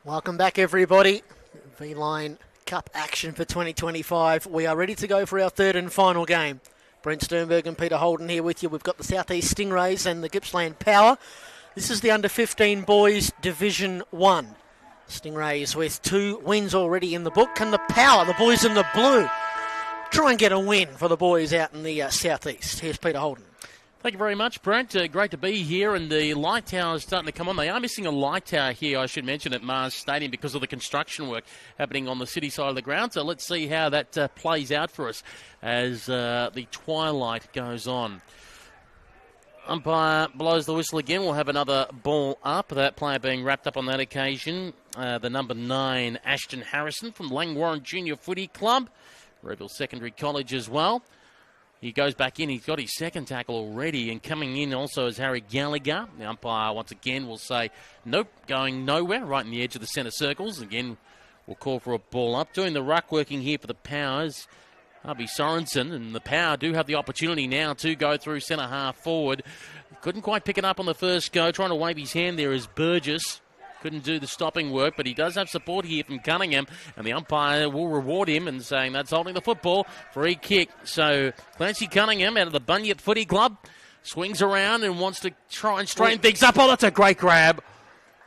Welcome back, everybody. V-Line Cup action for 2025. We are ready to go for our third and final game. Brent Sternberg and Peter Holden here with you. We've got the Southeast Stingrays and the Gippsland Power. This is the under-15 boys Division 1. Stingrays with 2 wins already in the book. Can the Power, the boys in the blue, try and get a win for the boys out in the Southeast? Here's Peter Holden. Thank you very much, Brent. Great to be here, and the light tower is starting to come on. They are missing a light tower here, I should mention, at Mars Stadium because of the construction work happening on the city side of the ground. So let's see how that plays out for us as the twilight goes on. Umpire blows the whistle again. We'll have another ball up. That player being wrapped up on that occasion. The number 9, Ashton Harrison from Langwarrin Junior Footy Club. Reville Secondary College as well. He goes back in. He's got his second tackle already. And coming in also is Harry Gallagher. The umpire, once again, will say, nope, going nowhere, right in the edge of the centre circles. Again, we'll call for a ball up. Doing the ruck working here for the Powers, Harvey Sorensen. And the Power do have the opportunity now to go through centre half forward. Couldn't quite pick it up on the first go. Trying to wave his hand there is Burgess. Couldn't do the stopping work, but he does have support here from Cunningham, and the umpire will reward him and saying that's holding the football. Free kick. So Clancy Cunningham out of the Bunyip Footy Club swings around and wants to try and straighten things up. Oh, that's a great grab.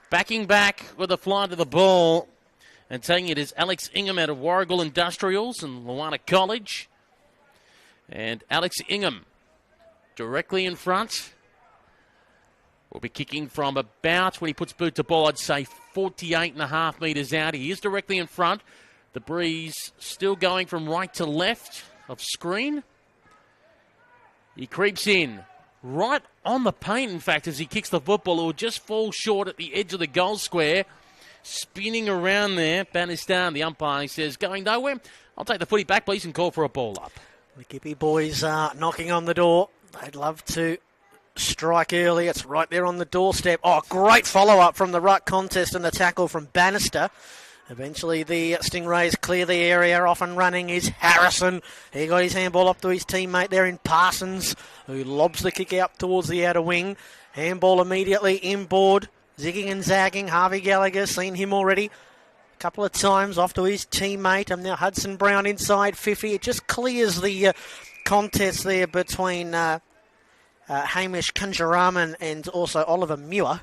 Backing back with a fly to the ball and taking it is Alex Ingham out of Warrigal Industrials and Luana College. And Alex Ingham directly in front. Will be kicking from about, when he puts boot to ball, I'd say 48.5 metres out. He is directly in front. The breeze still going from right to left of screen. He creeps in right on the paint, in fact, as he kicks the football. It will just fall short at the edge of the goal square. Spinning around there, Banistan, the umpire, says, going nowhere. I'll take the footy back, please, and call for a ball up. The Gippy boys are knocking on the door. They'd love to strike early. It's right there on the doorstep. Oh, great follow-up from the ruck contest and the tackle from Bannister. Eventually the Stingrays clear the area. Off and running is Harrison. He got his handball up to his teammate there in Parsons, who lobs the kick out towards the outer wing. Handball immediately inboard. Zigging and zagging. Harvey Gallagher, seen him already a couple of times, off to his teammate. And now Hudson Brown inside 50. It just clears the contest there between Hamish Kunjaraman and also Oliver Muir,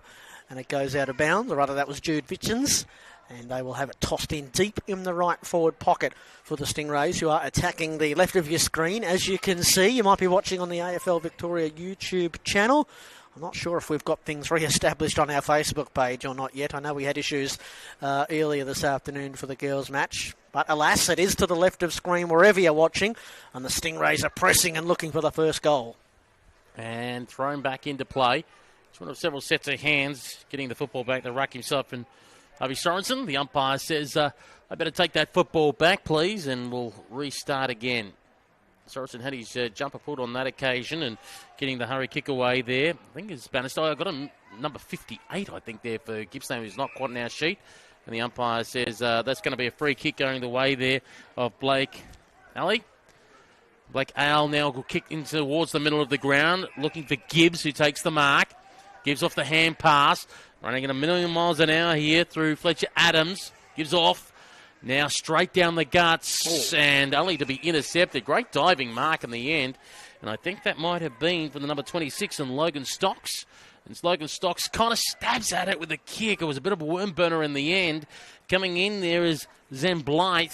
and it goes out of bounds, or rather that was Jude Vitchens, and they will have it tossed in deep in the right forward pocket for the Stingrays, who are attacking the left of your screen. As you can see, you might be watching on the AFL Victoria YouTube channel. I'm not sure if we've got things re-established on our Facebook page or not yet. I know we had issues earlier this afternoon for the girls' match, but alas, it is to the left of screen wherever you're watching, and the Stingrays are pressing and looking for the first goal. And thrown back into play. It's one of several sets of hands getting the football back to ruck himself and Harvey Sorensen. The umpire says, I better take that football back, please, and we'll restart again. Sorensen had his jumper pulled on that occasion and getting the hurry kick away there. I think it's Bannister. I've got a number 58, I think, there for Gippsland, who's not quite in our sheet. And the umpire says that's going to be a free kick going the way there of Blake Alley. Blake Ale now will kick in towards the middle of the ground, looking for Gibbs, who takes the mark. Gives off the hand pass, running at 1,000,000 miles an hour here through Fletcher Adams. Gives off, now straight down the guts, and only to be intercepted. Great diving mark in the end, and I think that might have been from the number 26 and Logan Stocks. And Logan Stocks kind of stabs at it with a kick. It was a bit of a worm burner in the end. Coming in there is Zen Blythe.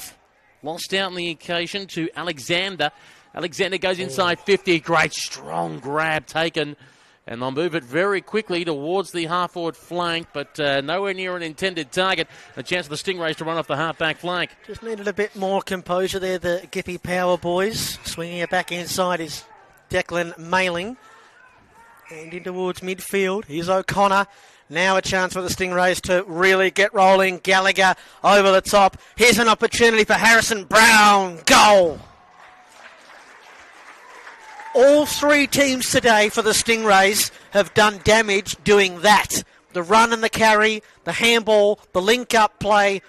Lost out on the occasion to Alexander. Alexander goes inside 50. Great strong grab taken. And they'll move it very quickly towards the half-forward flank, but nowhere near an intended target. A chance for the Stingrays to run off the half-back flank. Just needed a bit more composure there, the Gippy Power boys. Swinging it back inside is Declan Mailing. And in towards midfield. Here's O'Connor. Now a chance for the Stingrays to really get rolling. Gallagher over the top. Here's an opportunity for Harrison Brown. Goal! All 3 teams today for the Stingrays have done damage doing that. The run and the carry, the handball, the link-up play.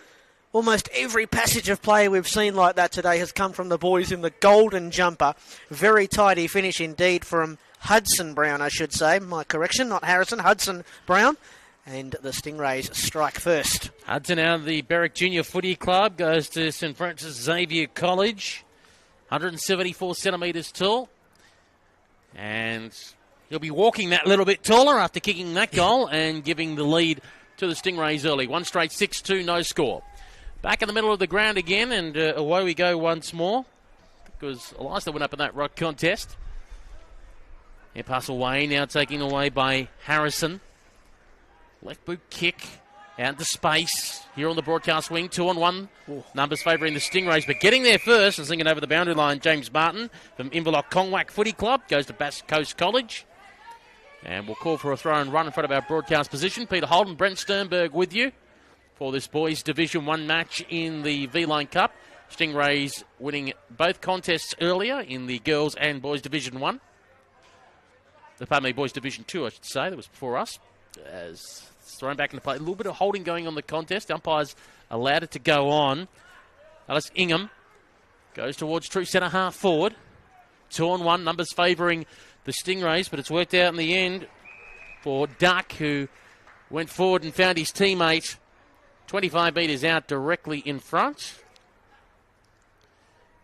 Almost every passage of play we've seen like that today has come from the boys in the golden jumper. Very tidy finish indeed from Hudson Brown, I should say. My correction, not Harrison, Hudson Brown. And the Stingrays strike first. Hudson out of the Berwick Junior Footy Club goes to St Francis Xavier College. 174 centimetres tall. And he'll be walking that little bit taller after kicking that goal and giving the lead to the Stingrays early. 1 straight 6-2, no score. Back in the middle of the ground again, and away we go once more. Because Eliza went up in that rock contest. Air pass away, now taken away by Harrison. Left boot kick out into space. Here on the broadcast wing, 2-on-1. Numbers favouring the Stingrays, but getting there first and singing over the boundary line, James Martin from Inverloch Kongwak Footy Club goes to Bass Coast College. And we'll call for a throw and run in front of our broadcast position. Peter Holden, Brent Sternberg with you for this boys Division 1 match in the V-Line Cup. Stingrays winning both contests earlier in the girls and boys Division 1. Pardon me, boys Division 2, I should say. That was before us. As it's thrown back into play. A little bit of holding going on the contest. Umpires allowed it to go on. Alice Ingham goes towards true centre half forward. 2-on-1, numbers favouring the Stingrays, but it's worked out in the end for Duck, who went forward and found his teammate 25 metres out directly in front.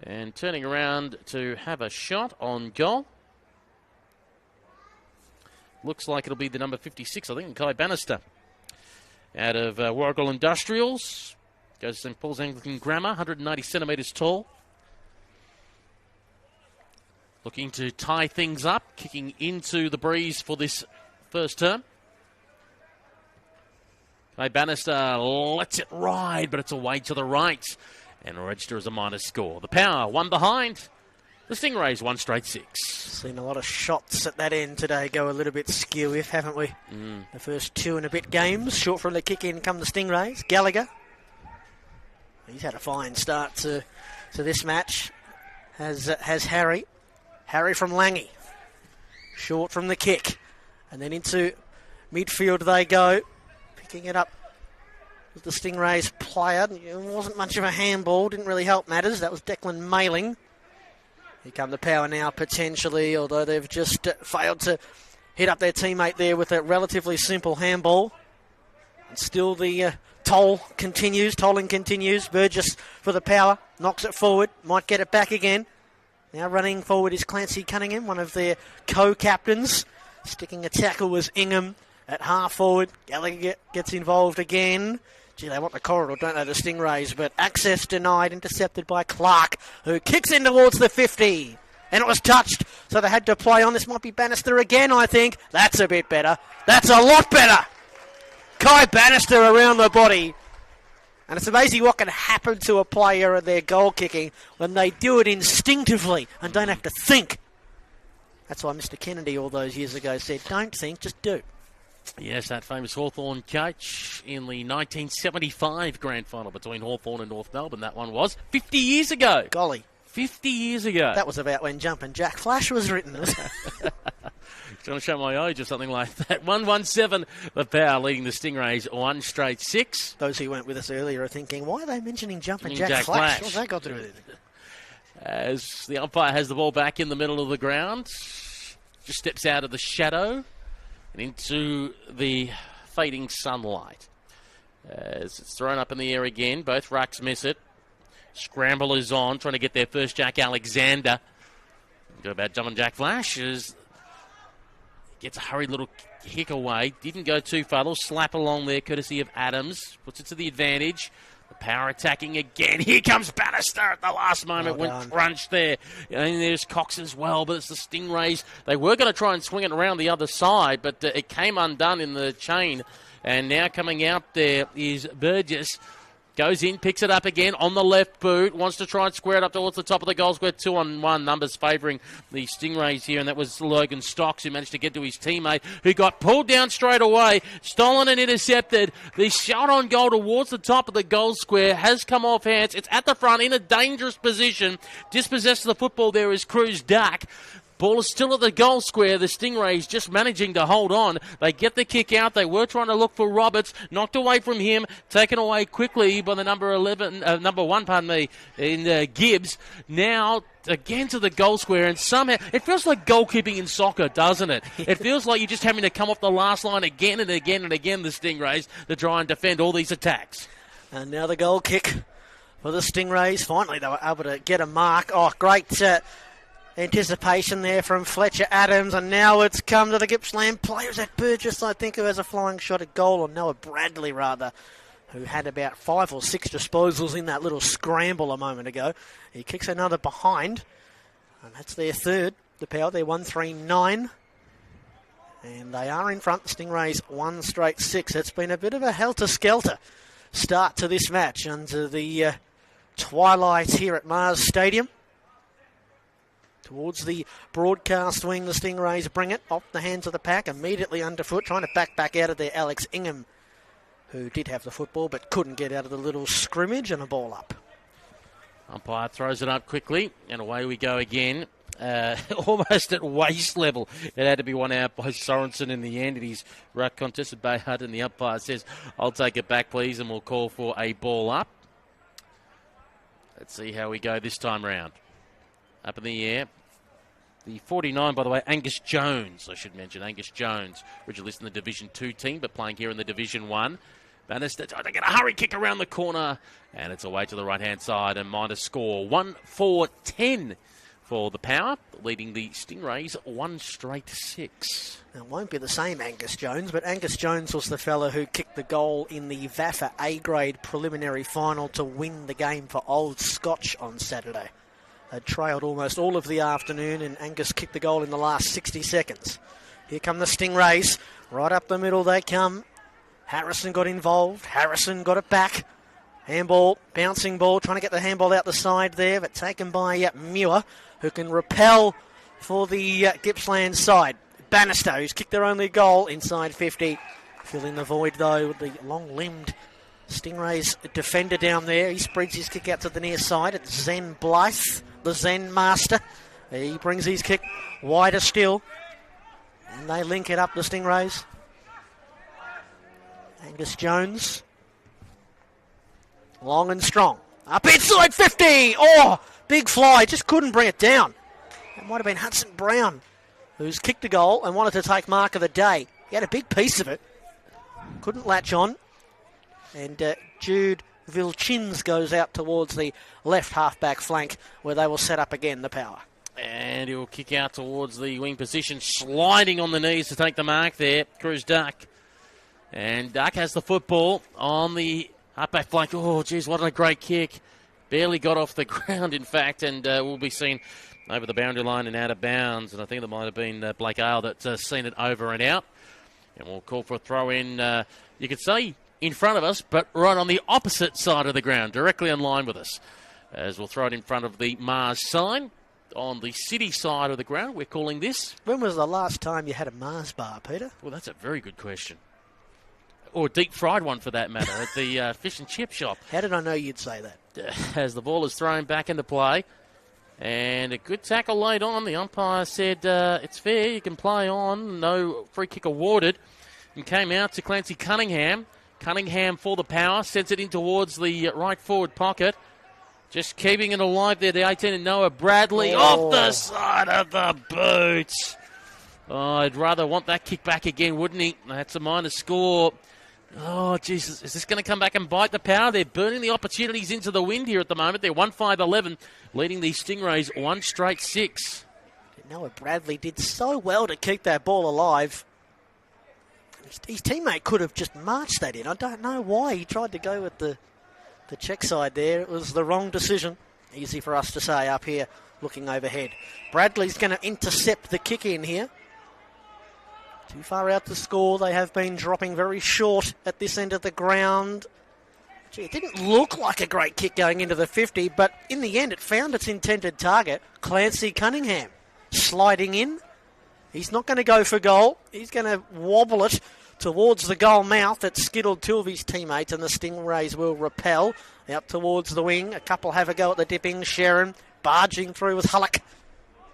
And turning around to have a shot on goal. Looks like it'll be the number 56, I think, Kai Bannister. Out of Warrigal Industrials. Goes to St Paul's Anglican Grammar, 190 centimetres tall. Looking to tie things up, kicking into the breeze for this first term. Kai Bannister lets it ride, but it's away to the right. And register as a minus score. The Power, 1 behind. The Stingrays, 1 straight 6. Seen a lot of shots at that end today go a little bit skew-if, haven't we? The first 2 and a bit games. Short from the kick-in come the Stingrays. Gallagher. He's had a fine start to this match. Has Harry. Harry from Langy. Short from the kick. And then into midfield they go. Picking it up. The Stingrays player. It wasn't much of a handball. Didn't really help matters. That was Declan Mailing. Here come the Power now, potentially, although they've just failed to hit up their teammate there with a relatively simple handball. And still the tolling continues. Burgess for the Power. Knocks it forward. Might get it back again. Now running forward is Clancy Cunningham, one of their co-captains. Sticking a tackle was Ingham at half forward. Gallagher gets involved again. Gee, they want the corridor, don't they, the Stingrays? But access denied, intercepted by Clark, who kicks in towards the 50. And it was touched, so they had to play on. This might be Bannister again, I think. That's a bit better. That's a lot better. Kai Bannister around the body. And it's amazing what can happen to a player at their goal kicking when they do it instinctively and don't have to think. That's why Mr. Kennedy all those years ago said, don't think, just do. Yes, that famous Hawthorn coach in the 1975 grand final between Hawthorn and North Melbourne. That one was 50 years ago. Golly. 50 years ago. That was about when Jumpin' Jack Flash was written. Trying to show my age or something like that. 1-1-7, the Power leading the Stingrays 1 straight 6. Those who weren't with us earlier are thinking, why are they mentioning Jumpin' Jack Flash? What's that got to do with it? As the umpire has the ball back in the middle of the ground, just steps out of the shadow and into the fading sunlight. As it's thrown up in the air again, both rucks miss it. Scramble is on, trying to get their first Jack Alexander. Go about Jumpin' Jack Flash as gets a hurried little kick away. Didn't go too far. A little slap along there, courtesy of Adams. Puts it to the advantage. The Power attacking again. Here comes Bannister at the last moment. Went crunch there. And there's Cox as well, but it's the Stingrays. They were going to try and swing it around the other side, but it came undone in the chain. And now coming out there is Burgess. Goes in, picks it up again on the left boot. Wants to try and square it up towards the top of the goal square. 2-on-1 numbers favouring the Stingrays here. And that was Logan Stocks who managed to get to his teammate, who got pulled down straight away. Stolen and intercepted. The shot on goal towards the top of the goal square has come off hands. It's at the front in a dangerous position. Dispossessed of the football there is Cruz Duck. Ball is still at the goal square. The Stingrays just managing to hold on. They get the kick out. They were trying to look for Roberts. Knocked away from him. Taken away quickly by the number 1, in Gibbs. Now again to the goal square, and somehow it feels like goalkeeping in soccer, doesn't it? It feels like you're just having to come off the last line again and again and again, the Stingrays, to try and defend all these attacks. And now the goal kick for the Stingrays. Finally, they were able to get a mark. Oh, great anticipation there from Fletcher Adams, and now it's come to the Gippsland players at Burgess, I think, who has a flying shot at goal, or Noah Bradley, rather, who had about 5 or 6 disposals in that little scramble a moment ago. He kicks another behind, and that's their third. The Power, they're 1-3-9. And they are in front. The Stingrays 1 straight 6. It's been a bit of a helter-skelter start to this match under the twilight here at Mars Stadium. Towards the broadcast wing, the Stingrays bring it off the hands of the pack, immediately underfoot, trying to back out of there. Alex Ingham, who did have the football but couldn't get out of the little scrimmage, and a ball up. Umpire throws it up quickly, and away we go again. Almost at waist level. It had to be one out by Sorensen in the end. It is ruck contest at Bayhut, and the umpire says, "I'll take it back, please," and we'll call for a ball up. Let's see how we go this time round. Up in the air. The 49, by the way, Angus Jones, I should mention. Angus Jones, originally in the Division 2 team, but playing here in the Division 1. Bannister trying to get a hurry kick around the corner, and it's away to the right-hand side, and minus score 1-4-10 for the Power, leading the Stingrays 1 straight 6. Now, it won't be the same Angus Jones, but Angus Jones was the fella who kicked the goal in the VAFA A-grade preliminary final to win the game for Old Scotch on Saturday. They trailed almost all of the afternoon, and Angus kicked the goal in the last 60 seconds. Here come the Stingrays. Right up the middle they come. Harrison got involved. Harrison got it back. Handball, bouncing ball, trying to get the handball out the side there, but taken by Muir, who can repel for the Gippsland side. Bannister, who's kicked their only goal inside 50. Filling the void, though, with the long-limbed Stingrays defender down there. He spreads his kick out to the near side. It's Zen Blythe, the Zen master. He brings his kick wider still. And they link it up, the Stingrays. Angus Jones. Long and strong. Up inside 50. Oh, big fly. Just couldn't bring it down. It might have been Hudson Brown, who's kicked a goal and wanted to take mark of the day. He had a big piece of it. Couldn't latch on. And Jude Vilchins goes out towards the left half-back flank, where they will set up again, the Power. And he'll kick out towards the wing position, sliding on the knees to take the mark there. Cruz Duck. And Duck has the football on the half-back flank. Oh, geez, what a great kick. Barely got off the ground, in fact, and will be seen over the boundary line and out of bounds. And I think that might have been Blake Ale that's seen it over and out. And we'll call for a throw-in, you could say, in front of us, but right on the opposite side of the ground, directly in line with us. As we'll throw it in front of the Mars sign on the city side of the ground, we're calling this. When was the last time you had a Mars bar, Peter? Well, that's a very good question. Or a deep fried one, for that matter, at the fish and chip shop. How did I know you'd say that? As the ball is thrown back into play. And a good tackle laid on. The umpire said it's fair, you can play on. No free kick awarded. And came out to Clancy Cunningham. Cunningham for the Power, sends it in towards the right forward pocket. Just keeping it alive there, the 18 and Noah Bradley off the side of the boots. Oh, I'd rather want that kick back again, wouldn't he? That's a minus score. Oh, Jesus, is this going to come back and bite the Power? They're burning the opportunities into the wind here at the moment. They're 1-5-11, leading the Stingrays 1 straight 6. Noah Bradley did so well to keep that ball alive. His teammate could have just marched that in. I don't know why he tried to go with the check side there. It was the wrong decision. Easy for us to say up here, looking overhead. Bradley's going to intercept the kick in here. Too far out to score. They have been dropping very short at this end of the ground. Gee, it didn't look like a great kick going into the 50, but in the end it found its intended target, Clancy Cunningham, sliding in. He's not going to go for goal. He's going to wobble it towards the goal mouth. It skittled 2 of his teammates, and the Stingrays will repel out towards the wing. A couple have a go at the dipping. Sharon barging through with Hullock.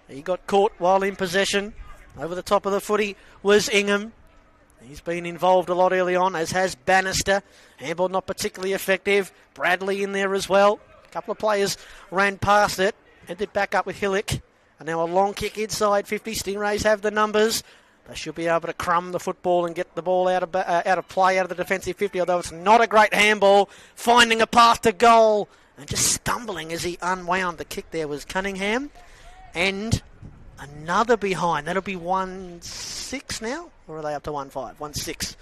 He got caught while in possession. Over the top of the footy was Ingham. He's been involved a lot early on, as has Bannister. Handball not particularly effective. Bradley in there as well. A couple of players ran past it. Ended back up with Hillick. And now a long kick inside 50. Stingrays have the numbers. They should be able to crumb the football and get the ball out of play, out of the defensive 50, although it's not a great handball. Finding a path to goal and just stumbling as he unwound. The kick there was Cunningham. And another behind. That'll be 1-6 now? Or are they up to 1-5? 1-6.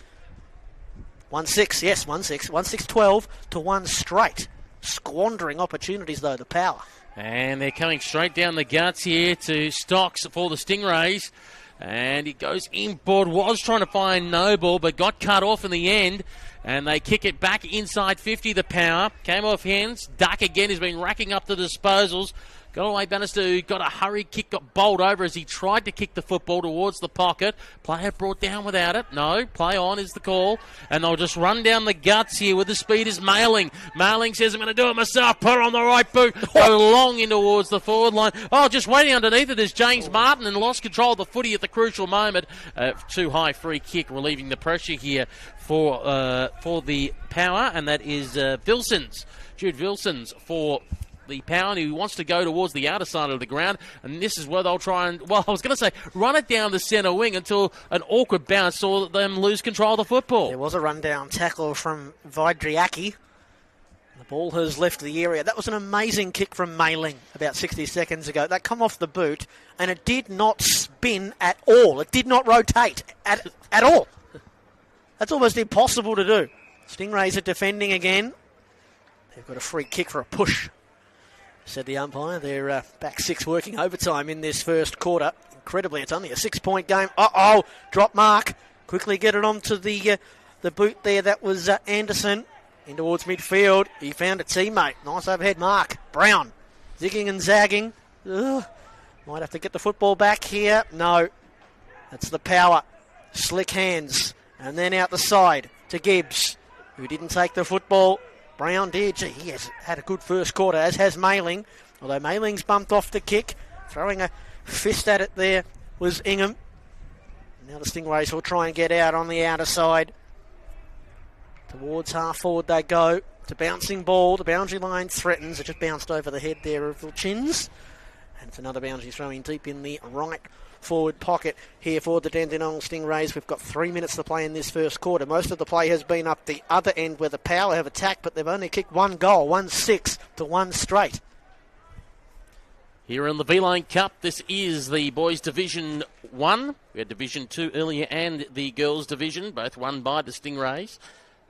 1-6, yes, 1-6. 1-6-12 to 1 straight. Squandering opportunities, though, the Power. And they're coming straight down the guts here to Stocks for the Stingrays. And it goes inboard, was trying to find Noble, but got cut off in the end. And they kick it back inside 50, the Power. Came off hands. Duck again has been racking up the disposals. Got away Bannister, who got a hurried kick, got bowled over as he tried to kick the football towards the pocket. Player brought down without it. No, play on is the call. And they'll just run down the guts here with the speed is Mailing. Mailing says, I'm going to do it myself. Put it on the right boot. Go long in towards the forward line. Oh, just waiting underneath it is James Martin and lost control of the footy at the crucial moment. Too high free kick, relieving the pressure here for the Power. And that is Vilsons. Jude Vilsons for the Power, who wants to go towards the outer side of the ground, and this is where they'll try and, well, I was going to say, run it down the centre wing until an awkward bounce saw them lose control of the football. There was a run-down tackle from Vidriaki. The ball has left the area. That was an amazing kick from Mailing about 60 seconds ago. That come off the boot, and it did not spin at all. It did not rotate at all. That's almost impossible to do. Stingrays are defending again. They've got a free kick for a push, said the umpire. They're back 6 working overtime in this first quarter. Incredibly, it's only a 6-point game. Drop mark. Quickly get it onto the boot there. That was Anderson. In towards midfield. He found a teammate. Nice overhead mark. Brown. Zigging and zagging. Might have to get the football back here. No. That's the Power. Slick hands. And then out the side to Gibbs, who didn't take the football. Brown did. Gee, he has had a good first quarter, as has Mailing. Although Mailing's bumped off the kick. Throwing a fist at it there was Ingham. Now the Stingrays will try and get out on the outer side. Towards half forward they go. It's a bouncing ball. The boundary line threatens. It just bounced over the head there of the Chins. And it's another boundary throwing deep in the right forward pocket here for the Dandenong Stingrays. We've got 3 minutes to play in this first quarter. Most of the play has been up the other end where the Power have attacked, but they've only kicked 1 goal, 1-6 to 1 straight. Here in the V-Line Cup, this is the Boys Division 1. We had Division 2 earlier and the Girls Division, both won by the Stingrays.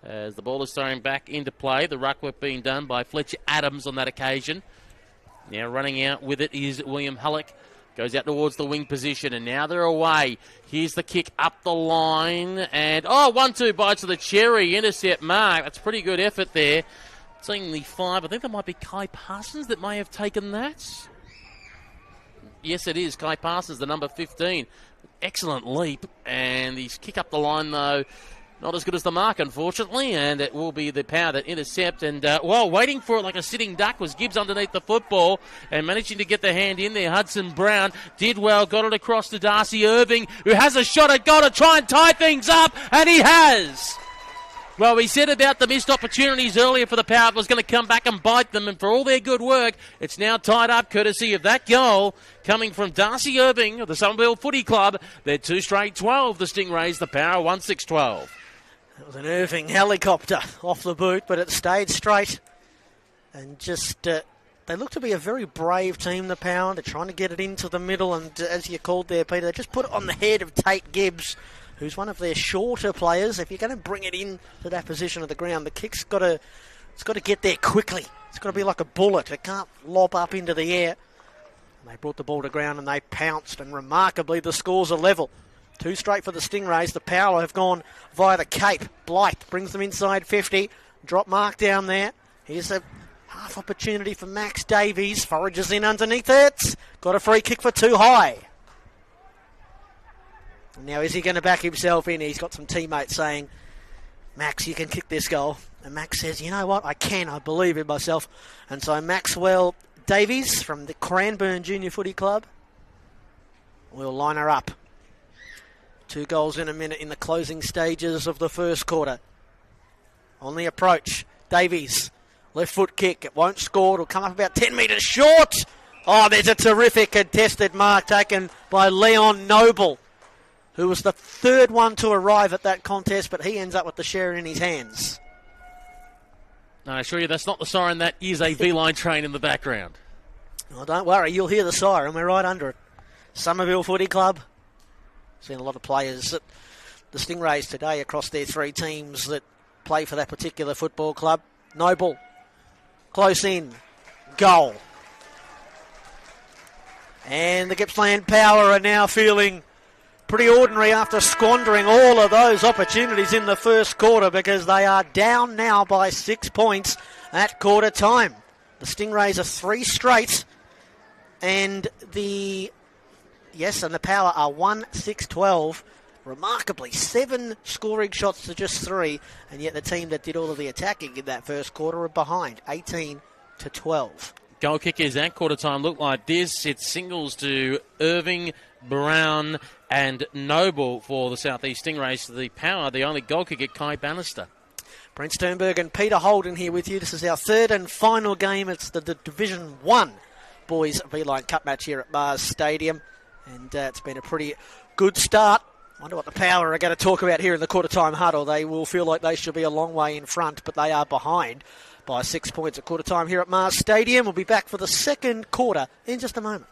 As the ball is thrown back into play, the ruck work being done by Fletcher Adams on that occasion. Now running out with it is William Hullock. Goes out towards the wing position, and now they're away. Here's the kick up the line, and 1-2 bites of the cherry. Intercept mark. That's pretty good effort there. Seeing the 5, I think that might be Kai Parsons that may have taken that. Yes, it is. Kai Parsons, the number 15. Excellent leap, and his kick up the line, though, not as good as the mark, unfortunately, and it will be the Power that intercept. And waiting for it like a sitting duck was Gibbs underneath the football and managing to get the hand in there. Hudson Brown did well, got it across to Darcy Irving, who has a shot at goal to try and tie things up, and he has. Well, we said about the missed opportunities earlier for the Power was going to come back and bite them, and for all their good work, it's now tied up courtesy of that goal coming from Darcy Irving of the Sunbelt Footy Club. They're 2 straight 12, the Stingrays, the Power 1-6-12. That was an Irving helicopter off the boot, but it stayed straight. And just, they look to be a very brave team, the Power. They're trying to get it into the middle, and as you called there, Peter, they just put it on the head of Tate Gibbs, who's one of their shorter players. If you're going to bring it in to that position of the ground, the kick's got to get there quickly. It's got to be like a bullet. It can't lob up into the air. And they brought the ball to ground and they pounced, and remarkably the scores are level. 2 straight for the Stingrays. The Power have gone via the Cape. Blythe brings them inside 50. Drop mark down there. Here's a half opportunity for Max Davies. Forages in underneath it. Got a free kick for too high. Now is he going to back himself in? He's got some teammates saying, Max, you can kick this goal. And Max says, you know what? I can. I believe in myself. And so Maxwell Davies from the Cranbourne Junior Footy Club will line her up. 2 goals in a minute in the closing stages of the first quarter. On the approach, Davies, left foot kick. It won't score. It'll come up about 10 metres short. Oh, there's a terrific contested mark taken by Leon Noble, who was the third one to arrive at that contest, but he ends up with the share in his hands. No, I assure you that's not the siren. That is a V-line train in the background. Oh, don't worry, you'll hear the siren. We're right under it. Somerville Footy Club. Seen a lot of players at the Stingrays today across their 3 teams that play for that particular football club. Noble, close in, goal. And the Gippsland Power are now feeling pretty ordinary after squandering all of those opportunities in the first quarter, because they are down now by 6 points at quarter time. The Stingrays are 3 straight, and the Power are 1-6-12. Remarkably, 7 scoring shots to just 3, and yet the team that did all of the attacking in that first quarter are behind, 18-12. Goal kickers at quarter time look like this. It's singles to Irving, Brown and Noble for the South East Stingrays. The Power, the only goal kicker, Kai Bannister. Brent Sternberg and Peter Holden here with you. This is our third and final game. It's the Division 1 Boys V-Line Cup match here at Mars Stadium. And it's been a pretty good start. Wonder what the Power are going to talk about here in the quarter-time huddle. They will feel like they should be a long way in front, but they are behind by 6 points at quarter-time here at Mars Stadium. We'll be back for the second quarter in just a moment.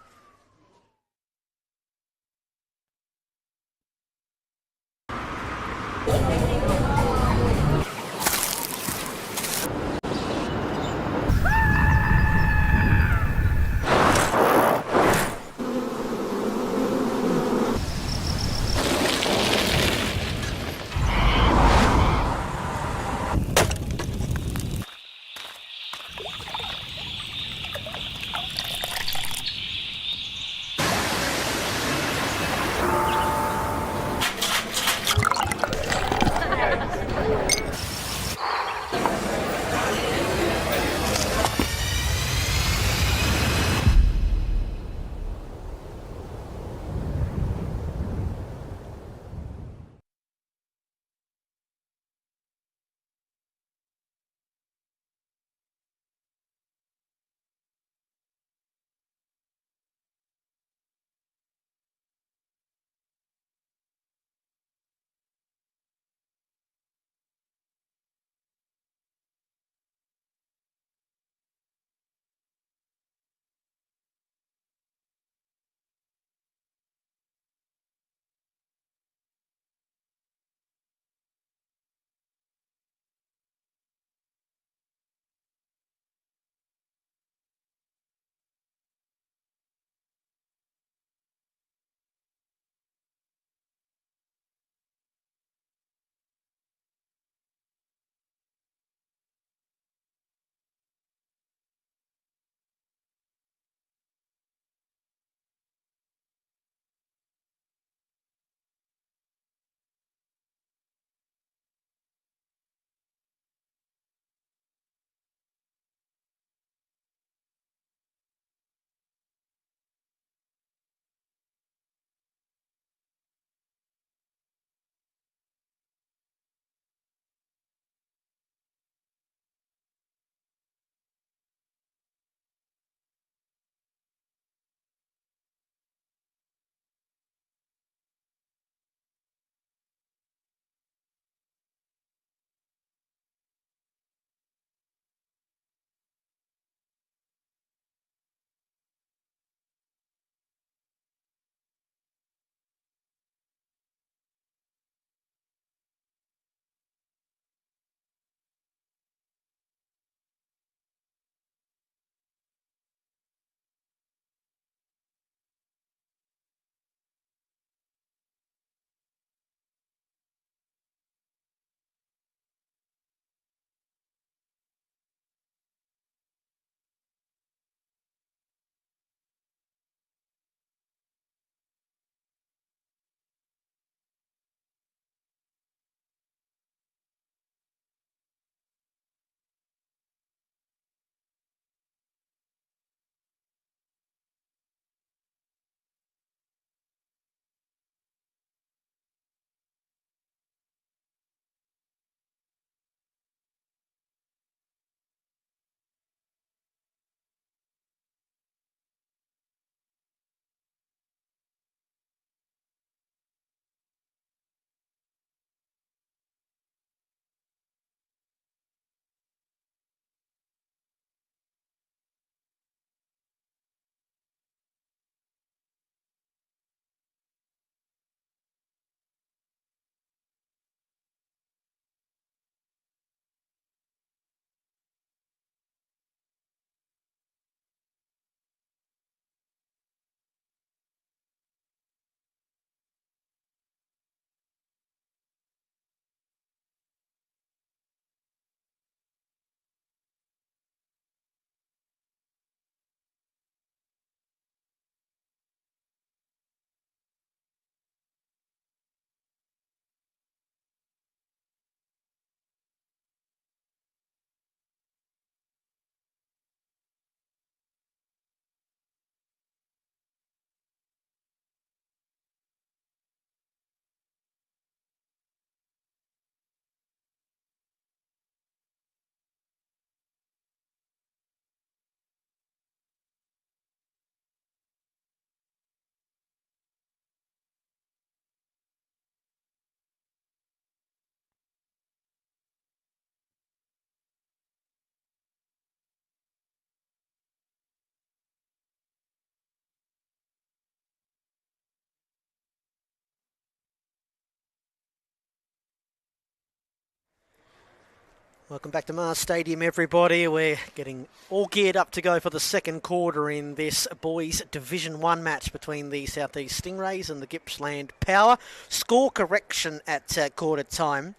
Welcome back to Mars Stadium, everybody. We're getting all geared up to go for the second quarter in this boys Division 1 match between the South East Stingrays and the Gippsland Power. Score correction at quarter time.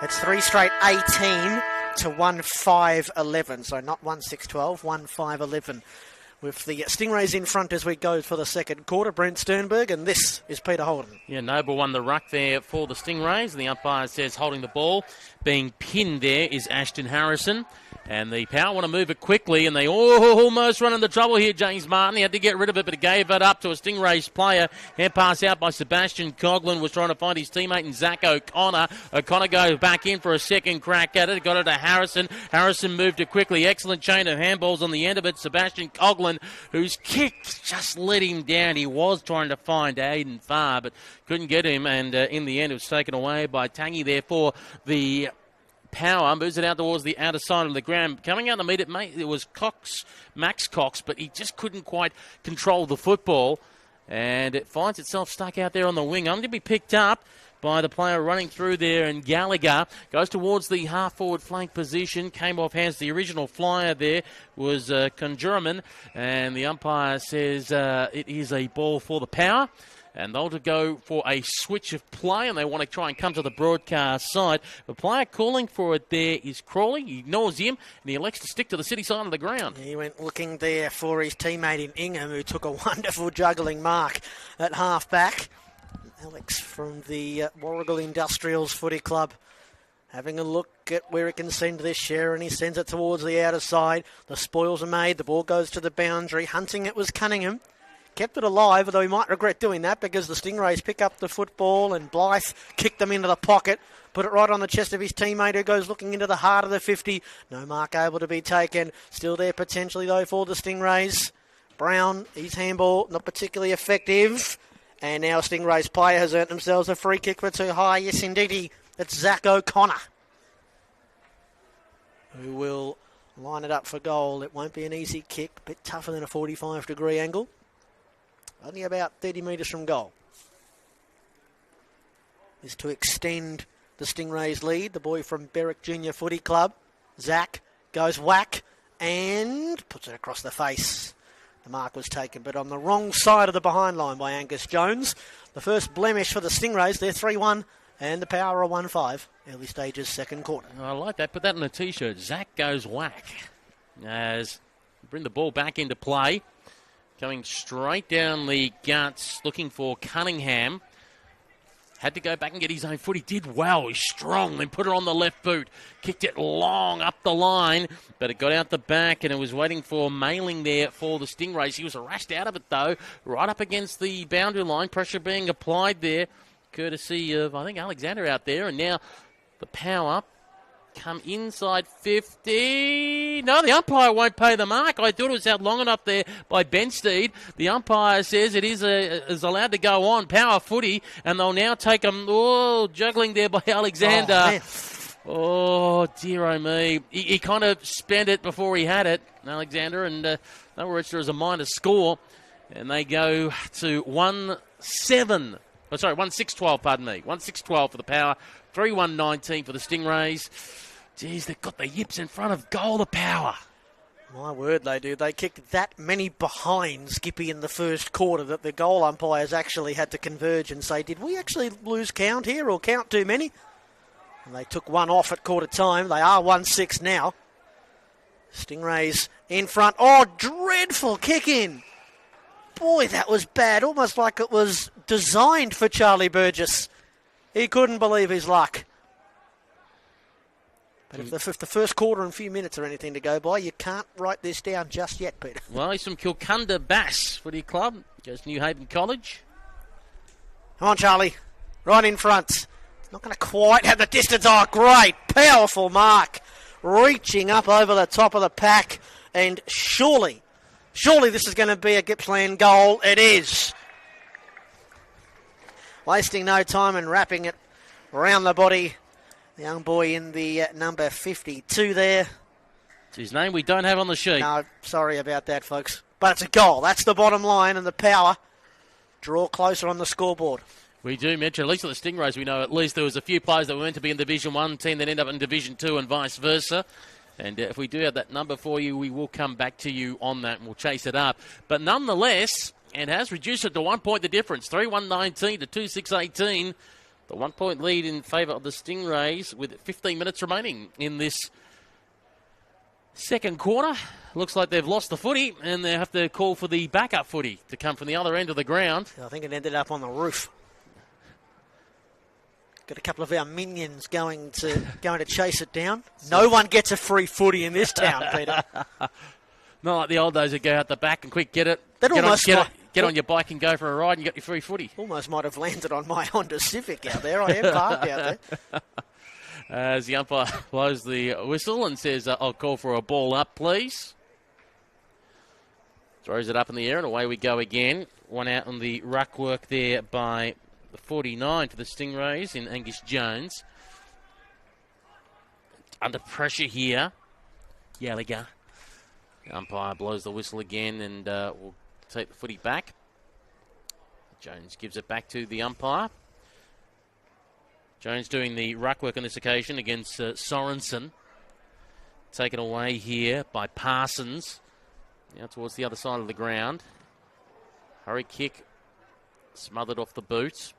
It's 3 straight 18 to 1-5-11. So not 1-6-12, 1-5-11. With the Stingrays in front as we go for the second quarter. Brent Sternberg, and this is Peter Holden. Yeah, Noble won the ruck there for the Stingrays, and the umpire says holding the ball. Being pinned there is Ashton Harrison. And the Power want to move it quickly, and they almost run into trouble here, James Martin. He had to get rid of it, but he gave it up to a Stingrays player. Hand pass out by Sebastian Coughlin, was trying to find his teammate in Zach O'Connor. O'Connor goes back in for a second crack at it. Got it to Harrison. Harrison moved it quickly. Excellent chain of handballs on the end of it. Sebastian Coughlin, whose kick just let him down. He was trying to find Aidan Farr, but couldn't get him, and in the end it was taken away by Tangy there for the Power. Moves it out towards the outer side of the ground. Coming out to meet it was Max Cox, but he just couldn't quite control the football. And it finds itself stuck out there on the wing. Only to be picked up by the player running through there, and Gallagher goes towards the half-forward flank position. Came off hands. The original flyer there was Conjurman, and the umpire says it is a ball for the Power. And they'll to go for a switch of play, and they want to try and come to the broadcast side. The player calling for it there is Crawley. He ignores him, and he elects to stick to the city side of the ground. He went looking there for his teammate in Ingham, who took a wonderful juggling mark at half-back. Alex from the Warragul Industrials Footy Club having a look at where he can send this share, and he sends it towards the outer side. The spoils are made. The ball goes to the boundary. Hunting it was Cunningham. Kept it alive, although he might regret doing that because the Stingrays pick up the football and Blythe kicked them into the pocket, put it right on the chest of his teammate who goes looking into the heart of the 50. No mark able to be taken. Still there potentially, though, for the Stingrays. Brown, his handball, not particularly effective. And now Stingrays player has earned themselves a free kick for too high. Yes, indeed, it's Zach O'Connor who will line it up for goal. It won't be an easy kick, a bit tougher than a 45-degree angle. Only about 30 metres from goal. Is to extend the Stingrays' lead. The boy from Berwick Junior Footy Club, Zach, goes whack and puts it across the face. The mark was taken, but on the wrong side of the behind line by Angus Jones. The first blemish for the Stingrays. They're 3-1 and the Power are 1-5. Early stages, second quarter. I like that. Put that on a T-shirt. Zach goes whack. As bring the ball back into play. Going straight down the guts, looking for Cunningham. Had to go back and get his own foot. He did well. He's strong. Then put it on the left boot. Kicked it long up the line, but it got out the back, and it was waiting for Mailing there for the Stingrays. He was harassed out of it, though, right up against the boundary line. Pressure being applied there, courtesy of, I think, Alexander out there. And now the Power come inside 50. No, the umpire won't pay the mark. I thought it was out long enough there by Bensteed. The umpire says it is allowed to go on. Power footy, and they'll now take them. Oh, juggling there by Alexander. Oh, dear oh me. He kind of spent it before he had it, Alexander, and they'll register as a minor score. And they go to 1-6-12, pardon me. 1-6-12 for the Power. 3-1-19 for the Stingrays. Geez, they've got the yips in front of goal, the Power. My word, they do. They kicked that many behind Skippy in the first quarter that the goal umpires actually had to converge and say, did we actually lose count here or count too many? And they took one off at quarter time. They are 1-6 now. Stingrays in front. Oh, dreadful kick in. Boy, that was bad. Almost like it was designed for Charlie Burgess. He couldn't believe his luck. But if the first quarter and a few minutes are anything to go by, you can't write this down just yet, Peter. Well, he's from Kilcunda Bass Footy Club. Goes to New Haven College. Come on, Charlie. Right in front. It's not going to quite have the distance. Oh, great. Powerful mark. Reaching up over the top of the pack. And surely this is going to be a Gippsland goal. It is. Wasting no time and wrapping it around the body. The young boy in the number 52 there. It's his name we don't have on the sheet. No, sorry about that, folks. But it's a goal. That's the bottom line, and the Power draw closer on the scoreboard. We do mention, at least with the Stingrays, we know at least there was a few players that were meant to be in Division 1 team that end up in Division 2 and vice versa. And if we do have that number for you, we will come back to you on that and we'll chase it up. But nonetheless, it has reduced it to 1 point the difference, 3-1-19 to 2-6-18. The 1 point lead in favour of the Stingrays with 15 minutes remaining in this second quarter. Looks like they've lost the footy and they have to call for the backup footy to come from the other end of the ground. I think it ended up on the roof. Got a couple of our minions going to chase it down. No one gets a free footy in this town, Peter. Not like the old days that go out the back and quick get it. Get on your bike and go for a ride and you got your free footy. Almost might have landed on my Honda Civic out there. I am parked out there. As the umpire blows the whistle and says, I'll call for a ball up, please. Throws it up in the air and away we go again. One out on the ruck work there by the 49 for the Stingrays in Angus Jones. Under pressure here. Gallagher. The umpire blows the whistle again and will take the footy back. Jones gives it back to the umpire. Jones doing the ruck work on this occasion against Sorensen. Taken away here by Parsons. Now towards the other side of the ground. Hurry kick. Smothered off the boot.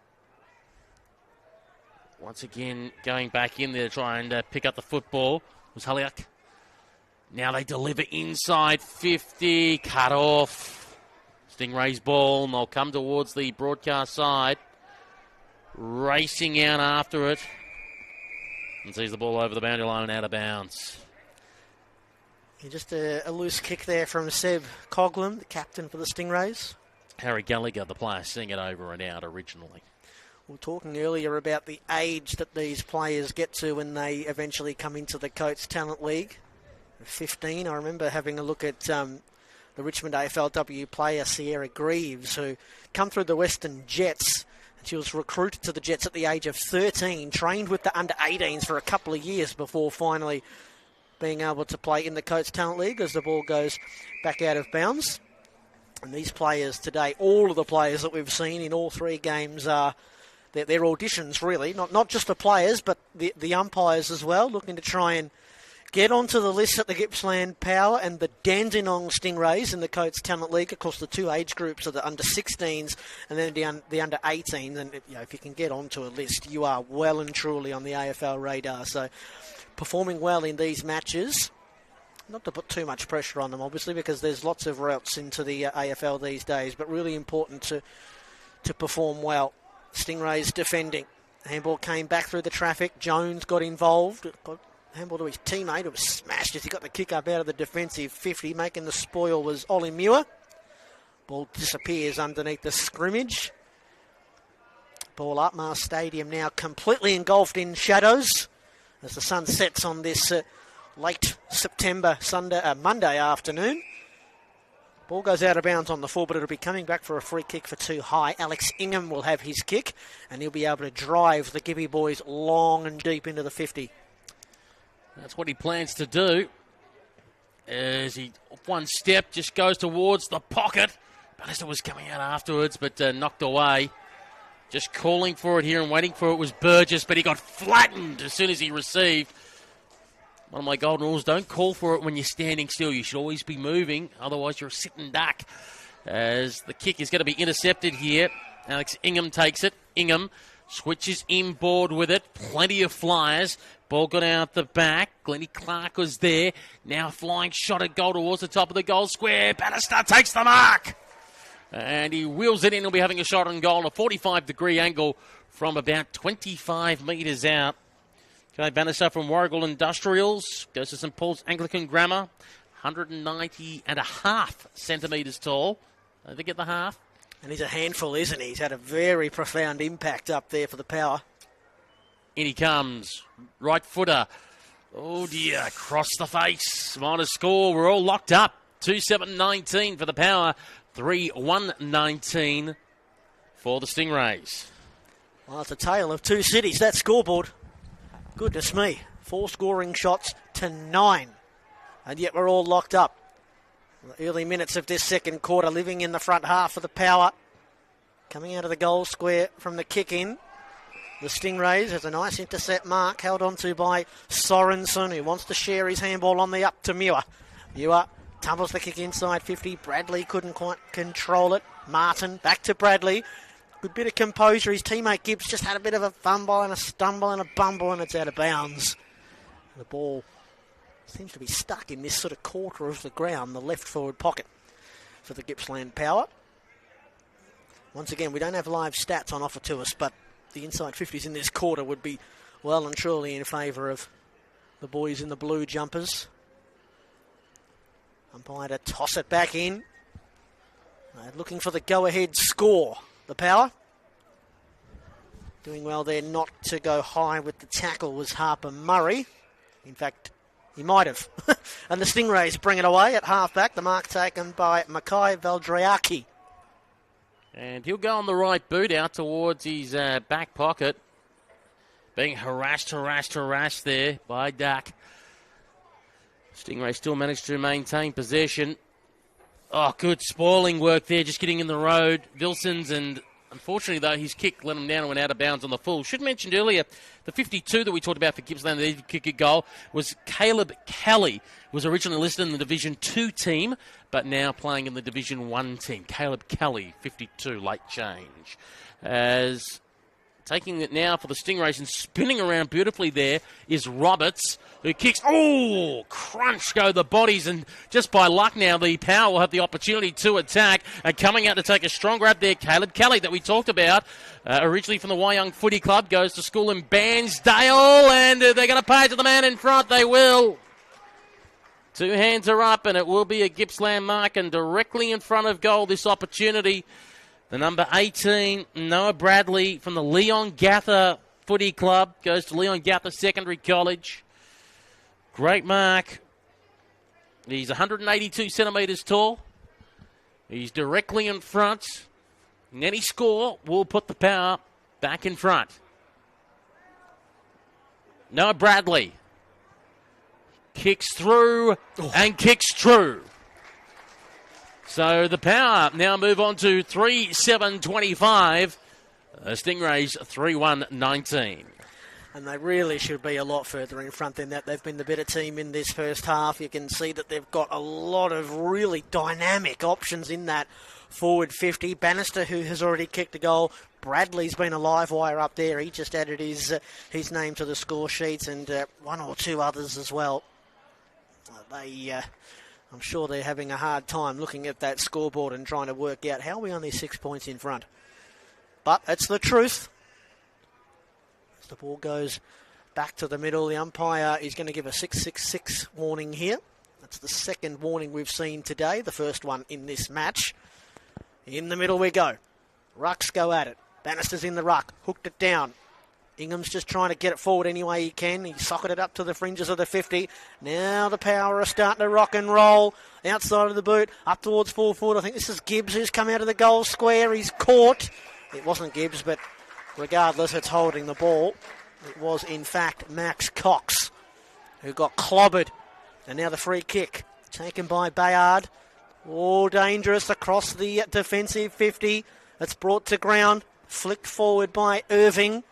Once again, going back in there to try and pick up the football was Haliak. Now they deliver inside 50. Cut off. Stingrays ball, and they'll come towards the broadcast side. Racing out after it. And sees the ball over the boundary line and out of bounds. Yeah, just a loose kick there from Seb Coghlan, the captain for the Stingrays. Harry Gallagher, the player, seeing it over and out originally. We were talking earlier about the age that these players get to when they eventually come into the Coates Talent League. 15, I remember having a look at the Richmond AFLW player Sierra Greaves, who come through the Western Jets. She was recruited to the Jets at the age of 13, trained with the under-18s for a couple of years before finally being able to play in the Coates Talent League as the ball goes back out of bounds. And these players today, all of the players that we've seen in all three games are their auditions, really. Not just the players, but the umpires as well, looking to try and get onto the list at the Gippsland Power and the Dandenong Stingrays in the Coates Talent League. Of course, the two age groups are the under-16s and then the under-18s. And if you can get onto a list, you are well and truly on the AFL radar. So performing well in these matches. Not to put too much pressure on them, obviously, because there's lots of routes into the AFL these days, but really important to perform well. Stingrays defending. Handball came back through the traffic. Jones got involved. Got handball to his teammate, who was smashed as he got the kick up out of the defensive 50. Making the spoil was Ollie Muir. Ball disappears underneath the scrimmage. Ball up. Mars Stadium now completely engulfed in shadows as the sun sets on this late September Monday afternoon. Ball goes out of bounds on the full, but it'll be coming back for a free kick for too high. Alex Ingham will have his kick, and he'll be able to drive the Gibby boys long and deep into the 50. That's what he plans to do. As he, one step, just goes towards the pocket. Bannister was coming out afterwards, but knocked away. Just calling for it here and waiting for it was Burgess, but he got flattened as soon as he received. One of my golden rules, don't call for it when you're standing still. You should always be moving, otherwise you're a sitting duck. As the kick is going to be intercepted here. Alex Ingham takes it. Ingham switches inboard with it. Plenty of flyers. Ball got out the back. Glennie Clark was there. Now flying shot at goal towards the top of the goal square. Bannister takes the mark. And he wheels it in. He'll be having a shot on goal, a 45-degree angle from about 25 metres out. Okay, Bannister from Warrigal Industrials. Goes to St Paul's Anglican Grammar. 190.5 centimetres tall. Don't forget the half. And he's a handful, isn't he? He's had a very profound impact up there for the Power. In he comes. Right footer. Oh dear, across the face. Minus score. We're all locked up. 2-7-19 for the Power. 3-1-19 for the Stingrays. Well, it's a tale of two cities, that scoreboard. Goodness me. 4 scoring shots to 9. And yet we're all locked up. The early minutes of this second quarter, living in the front half of the Power. Coming out of the goal square from the kick in. The Stingrays has a nice intercept mark held onto by Sorensen, who wants to share his handball on the up to Muir. Muir tumbles the kick inside 50. Bradley couldn't quite control it. Martin back to Bradley. Good bit of composure. His teammate Gibbs just had a bit of a fumble and a stumble and a bumble, and it's out of bounds. The ball seems to be stuck in this sort of quarter of the ground, the left forward pocket for the Gippsland Power. Once again, we don't have live stats on offer to us, but the inside 50s in this quarter would be well and truly in favour of the boys in the blue jumpers. Umpire to toss it back in. Looking for the go-ahead score. The Power. Doing well there not to go high with the tackle was Harper Murray. In fact, he might have. And the Stingrays bring it away at half-back. The mark taken by Mackay Valdraiaki. And he'll go on the right boot out towards his back pocket. Being harassed there by Duck. Stingray still managed to maintain possession. Oh, good spoiling work there, just getting in the road. Vilsons, and unfortunately, though, his kick let him down and went out of bounds on the full. Should have mentioned earlier, the 52 that we talked about for Gippsland, the kick a goal, was Caleb Kelly. Was originally listed in the Division 2 team, but now playing in the Division 1 team. Caleb Kelly, 52, late change. As taking it now for the Stingrays and spinning around beautifully there is Roberts, who kicks. Oh, crunch go the bodies, and just by luck now the Power will have the opportunity to attack. And coming out to take a strong grab there, Caleb Kelly that we talked about, originally from the Wyong Footy Club, goes to school in Bairnsdale, and they're going to pay it to the man in front. They will. Two hands are up, and it will be a Gippsland mark, and directly in front of goal this opportunity. The number 18, Noah Bradley from the Leon Gather Footy Club, goes to Leon Gather Secondary College. Great mark. He's 182 centimetres tall. He's directly in front. And any score will put the Power back in front. Noah Bradley kicks through and kicks true. So the Power now move on to 3-7-25. Stingrays 3-1-19. And they really should be a lot further in front than that. They've been the better team in this first half. You can see that they've got a lot of really dynamic options in that forward 50. Bannister, who has already kicked a goal. Bradley's been a live wire up there. He just added his name to the score sheets, and one or two others as well. I'm sure they're having a hard time looking at that scoreboard and trying to work out how are we only 6 points in front. But that's the truth. As the ball goes back to the middle, the umpire is going to give a 6-6-6 warning here. That's the second warning we've seen today, the first one in this match. In the middle we go. Rucks go at it. Bannister's in the ruck, hooked it down. Ingham's just trying to get it forward any way he can. He socketed it up to the fringes of the 50. Now the Power are starting to rock and roll. Outside of the boot, up towards full forward. I think this is Gibbs who's come out of the goal square. He's caught. It wasn't Gibbs, but regardless, it's holding the ball. It was, in fact, Max Cox who got clobbered. And now the free kick taken by Bayard. Oh, dangerous across the defensive 50. It's brought to ground. Flicked forward by Irving.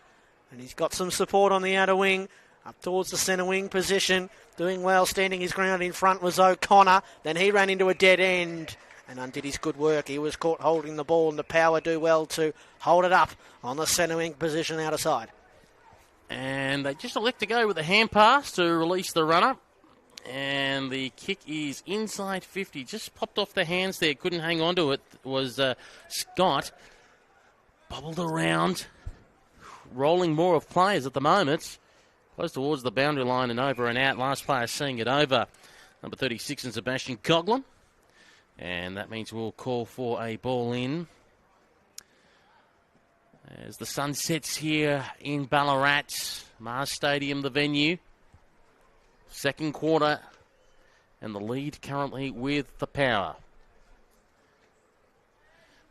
And he's got some support on the outer wing, up towards the centre wing position. Doing well, standing his ground in front was O'Connor. Then he ran into a dead end and undid his good work. He was caught holding the ball, and the Power do well to hold it up on the centre wing position out of side. And they just elect to go with a hand pass to release the runner. And the kick is inside 50. Just popped off the hands there. Couldn't hang on to it. It was Scott. Bubbled around. Rolling more of players at the moment. Close towards the boundary line and over and out. Last player seeing it over. Number 36 and Sebastian Coughlin. And that means we'll call for a ball in. As the sun sets here in Ballarat. Mars Stadium, the venue. Second quarter. And the lead currently with the Power.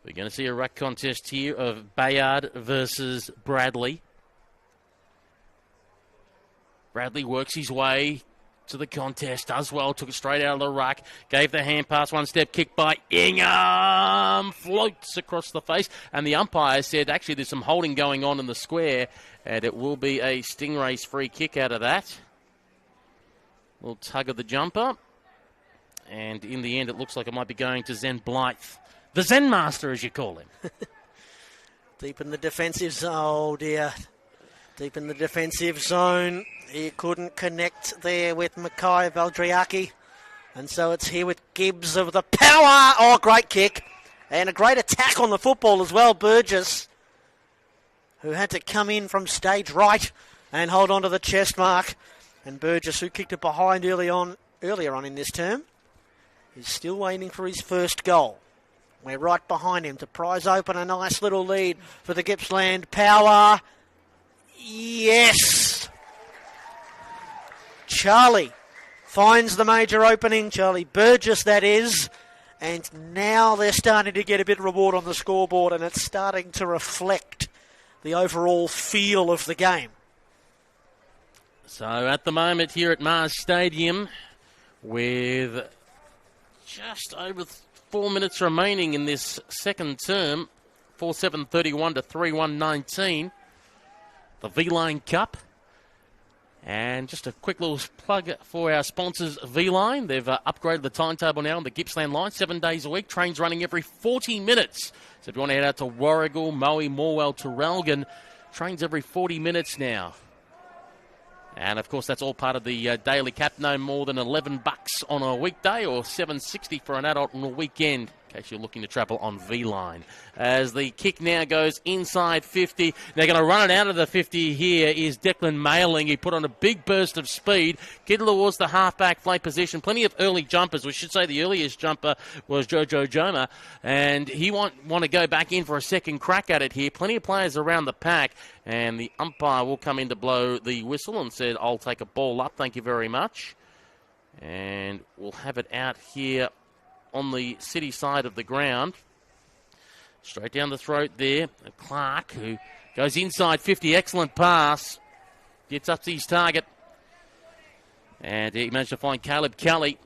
We're going to see a ruck contest here of Bayard versus Bradley. Bradley works his way to the contest, does well, took it straight out of the ruck, gave the hand pass, one step kick by Ingham, floats across the face, and the umpire said actually there's some holding going on in the square, and it will be a Stingrays free kick out of that. Little tug of the jumper, and in the end it looks like it might be going to Zen Blythe, the Zen Master as you call him. Deep in the defensive zone, oh dear. Deep in the defensive zone. He couldn't connect there with Mackay Valdriaki. And so it's here with Gibbs of the power. Oh, great kick. And a great attack on the football as well. Burgess, who had to come in from stage right and hold on to the chest mark. And Burgess, who kicked it behind earlier on in this term, is still waiting for his first goal. We're right behind him to prize open a nice little lead for the Gippsland power. Yes! Charlie finds the major opening. Charlie Burgess, that is. And now they're starting to get a bit of reward on the scoreboard, and it's starting to reflect the overall feel of the game. So at the moment here at Mars Stadium, with just over 4 minutes remaining in this second term, 4-7-31 to 3-1-19, the V-Line Cup. And just a quick little plug for our sponsors, V-Line. They've upgraded the timetable now on the Gippsland line, 7 days a week. Trains running every 40 minutes. So if you want to head out to Warragul, Moe, Morwell, Traralgon, trains every 40 minutes now. And, of course, that's all part of the daily cap, no more than $11 on a weekday or $7.60 for an adult on a weekend, in case you're looking to travel on V-Line. As the kick now goes inside 50. They're going to run it out of the 50 here is Declan Mailing. He put on a big burst of speed. Get towards the half-back flank position. Plenty of early jumpers. We should say the earliest jumper was Jojo Joma. And he want to go back in for a second crack at it here. Plenty of players around the pack. And the umpire will come in to blow the whistle and said, I'll take a ball up. Thank you very much. And we'll have it out here on the city side of the ground. Straight down the throat there. Clark, who goes inside 50. Excellent pass. Gets up to his target. And he managed to find Caleb Kelly,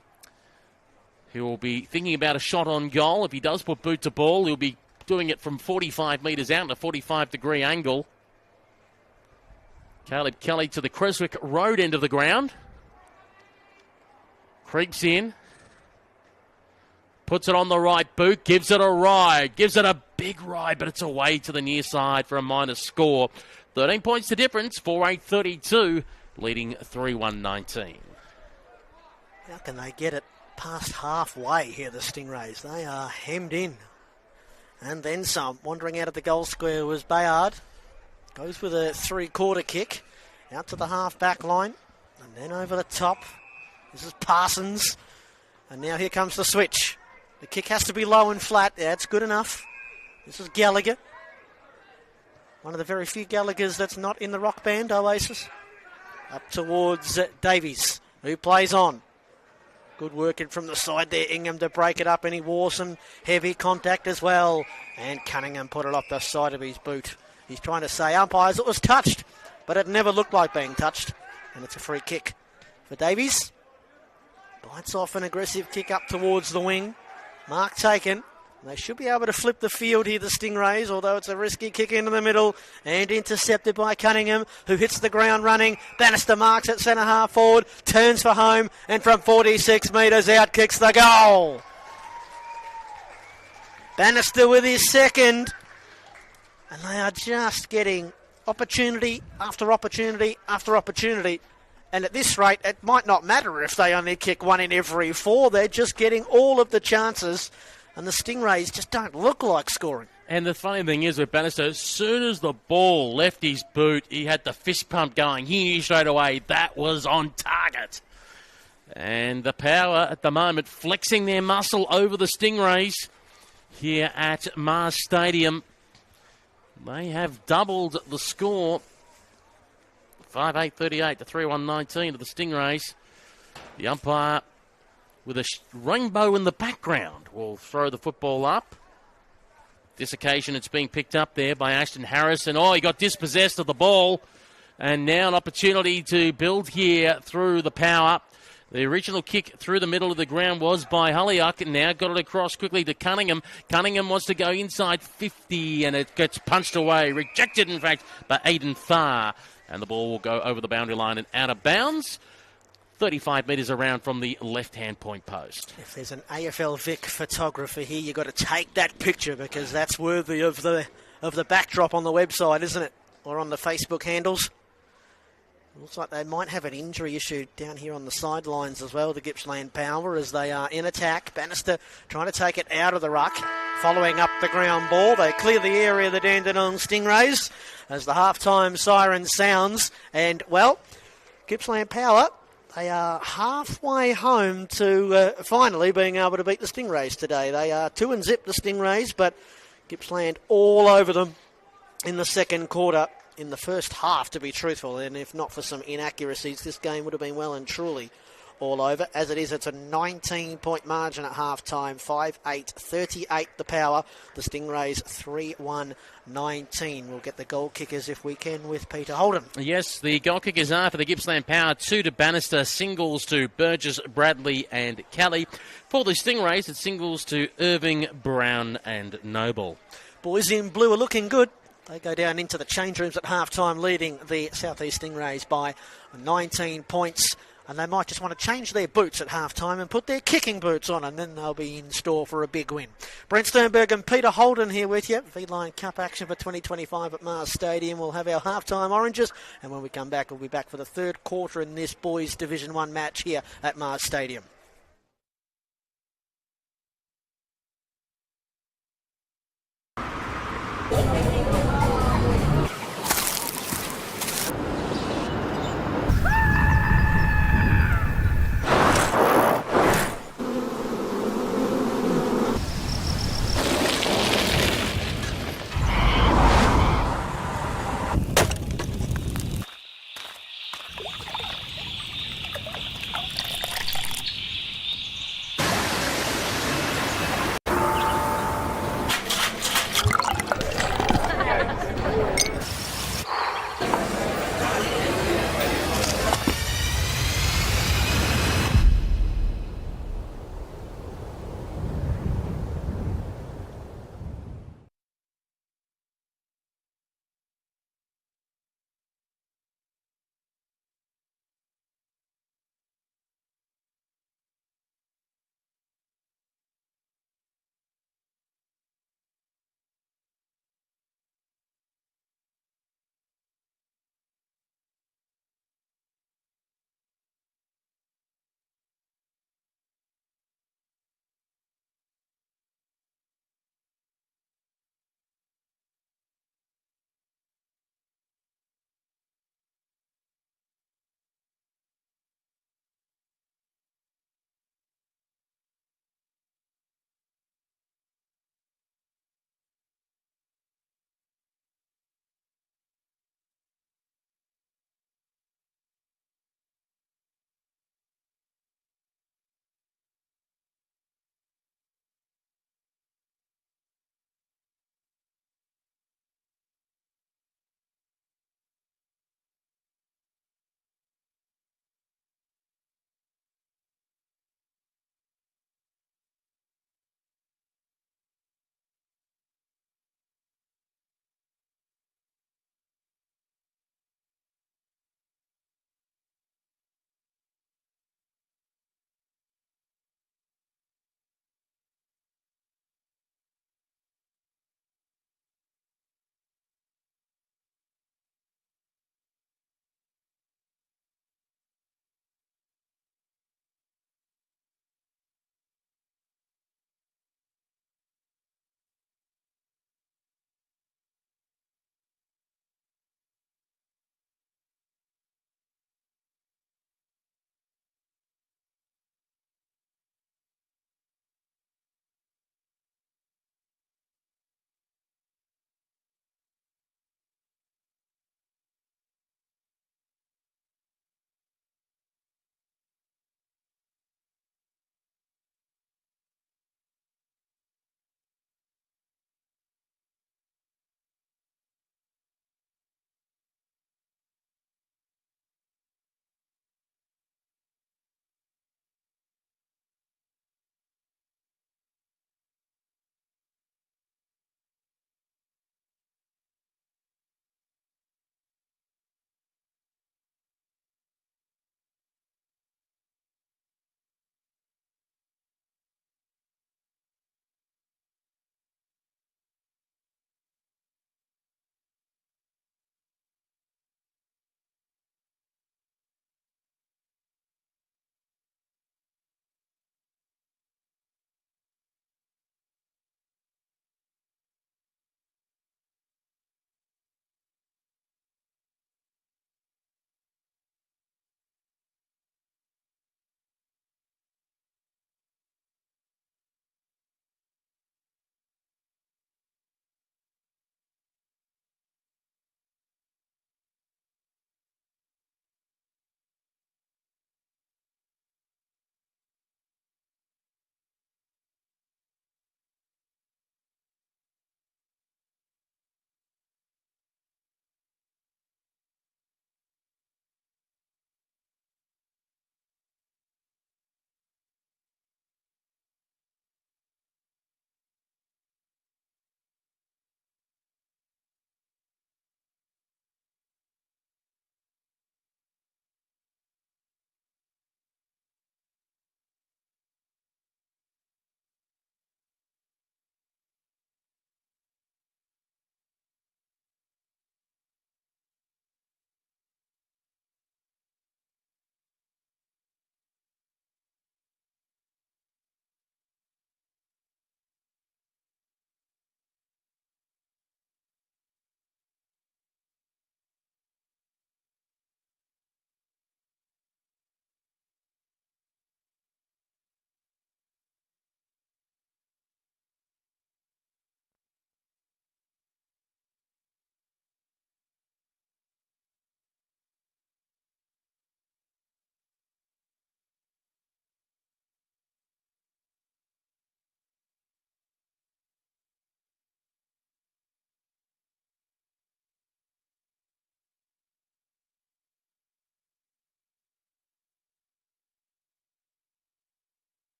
who will be thinking about a shot on goal. If he does put boot to ball, he'll be doing it from 45 metres out in a 45-degree angle. Caleb Kelly to the Creswick Road end of the ground. Creeps in. Puts it on the right boot, gives it a ride. Gives it a big ride, but it's away to the near side for a minor score. 13 points the difference, 4-8-32, leading 3-1-19. How can they get it past halfway here, the Stingrays? They are hemmed in. And then some. Wandering out of the goal square was Bayard. Goes with a three-quarter kick. Out to the half-back line. And then over the top. This is Parsons. And now here comes the switch. The kick has to be low and flat. Yeah, it's good enough. This is Gallagher. One of the very few Gallaghers that's not in the rock band, Oasis. Up towards Davies, who plays on. Good working from the side there. Ingham to break it up, and he wore some heavy contact as well. And Cunningham put it off the side of his boot. He's trying to say, umpires, it was touched, but it never looked like being touched. And it's a free kick for Davies. Bites off an aggressive kick up towards the wing. Mark taken. They should be able to flip the field here, the Stingrays, although it's a risky kick into the middle and intercepted by Cunningham, who hits the ground running. Bannister marks at centre half forward, turns for home, and from 46 metres out kicks the goal. Bannister with his second, and they are just getting opportunity after opportunity after opportunity. And at this rate, it might not matter if they only kick one in every four. They're just getting all of the chances. And the Stingrays just don't look like scoring. And the funny thing is with Bannister, as soon as the ball left his boot, he had the fist pump going. He knew straight away that was on target. And the Power at the moment flexing their muscle over the Stingrays here at Mars Stadium. They have doubled the score. 5-8-38 to 3-1-19 to the Stingrays. The umpire with a rainbow in the background will throw the football up. This occasion it's being picked up there by Ashton Harrison. Oh, he got dispossessed of the ball. And now an opportunity to build here through the Power. The original kick through the middle of the ground was by Holyoke. Now got it across quickly to Cunningham. Cunningham wants to go inside 50, and it gets punched away. Rejected, in fact, by Aidan Farr. And the ball will go over the boundary line and out of bounds. 35 metres around from the left-hand point post. If there's an AFL Vic photographer here, you've got to take that picture because that's worthy of the backdrop on the website, isn't it? Or on the Facebook handles. Looks like they might have an injury issue down here on the sidelines as well, the Gippsland Power, as they are in attack. Bannister trying to take it out of the ruck, following up the ground ball. They clear the area of the Dandenong Stingrays as the half-time siren sounds. And, well, Gippsland Power, they are halfway home to finally being able to beat the Stingrays today. They are 2-0 the Stingrays, but Gippsland all over them in the second quarter, in the first half, to be truthful. And if not for some inaccuracies, this game would have been well and truly all over. As it is, it's a 19-point margin at half-time, 5-8, 38 the Power. The Stingrays 3-1-19. We'll get the goal kickers if we can with Peter Holden. Yes, the goal kickers are for the Gippsland Power, 2 to Bannister, singles to Burgess, Bradley and Kelly. For the Stingrays, it's singles to Irving, Brown and Noble. Boys in blue are looking good. They go down into the change rooms at half-time, leading the South East Stingrays by 19 points. And they might just want to change their boots at half-time and put their kicking boots on, and then they'll be in store for a big win. Brent Sternberg and Peter Holden here with you. V-Line Cup action for 2025 at Mars Stadium. We'll have our half-time oranges, and when we come back, we'll be back for the third quarter in this boys' Division 1 match here at Mars Stadium.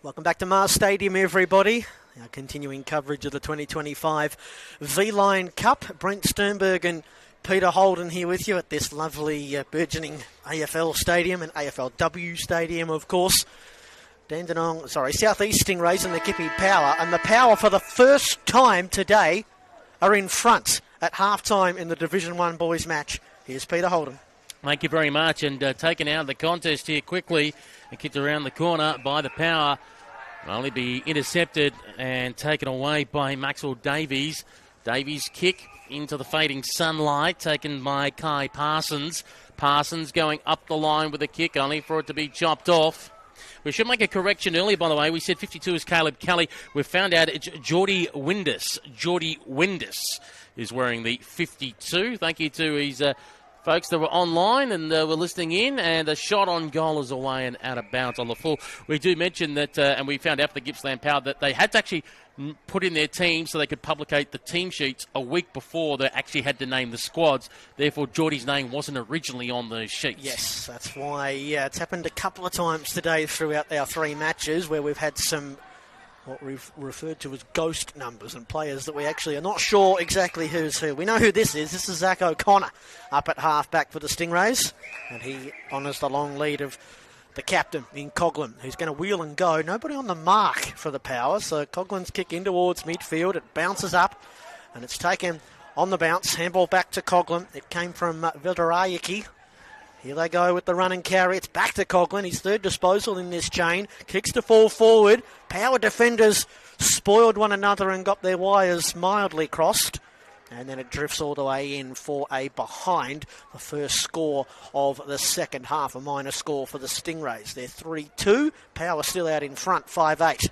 Welcome back to Mars Stadium, everybody. Our continuing coverage of the 2025 V-Line Cup. Brent Sternberg and Peter Holden here with you at this lovely burgeoning AFL stadium and AFLW stadium, of course. Southeast Stingrays and the Gippy Power. And the Power, for the first time today, are in front at half-time in the Division 1 boys match. Here's Peter Holden. Thank you very much. And taken out of the contest here quickly and kicked around the corner by the Power. Will only be intercepted and taken away by Maxwell Davies. Davies' kick into the fading sunlight, taken by Kai Parsons. Parsons going up the line with a kick, only for it to be chopped off. We should make a correction earlier, by the way. We said 52 is Caleb Kelly. We've found out it's Geordie Windus. Geordie Windus is wearing the 52. Thank you to his folks that were online and were listening in, and a shot on goal is away and out of bounds on the full. We do mention that, and we found out for the Gippsland Power, that they had to actually put in their team so they could publicate the team sheets a week before they actually had to name the squads. Therefore, Geordie's name wasn't originally on the sheets. Yes, that's why it's happened a couple of times today throughout our three matches where we've had some what we've referred to as ghost numbers and players that we actually are not sure exactly who's who. We know who this is. This is Zach O'Connor up at half-back for the Stingrays, and he honours the long lead of the captain in Coughlin, who's going to wheel and go. Nobody on the mark for the Power, so Coughlin's kick in towards midfield. It bounces up, and it's taken on the bounce. Handball back to Coughlin. It came from Vildarayaki. Here they go with the run and carry. It's back to Coughlin, his third disposal in this chain. Kicks to fall forward. Power defenders spoiled one another and got their wires mildly crossed. And then it drifts all the way in for a behind. The first score of the second half, a minor score for the Stingrays. They're 3-2. Power still out in front, 5-8.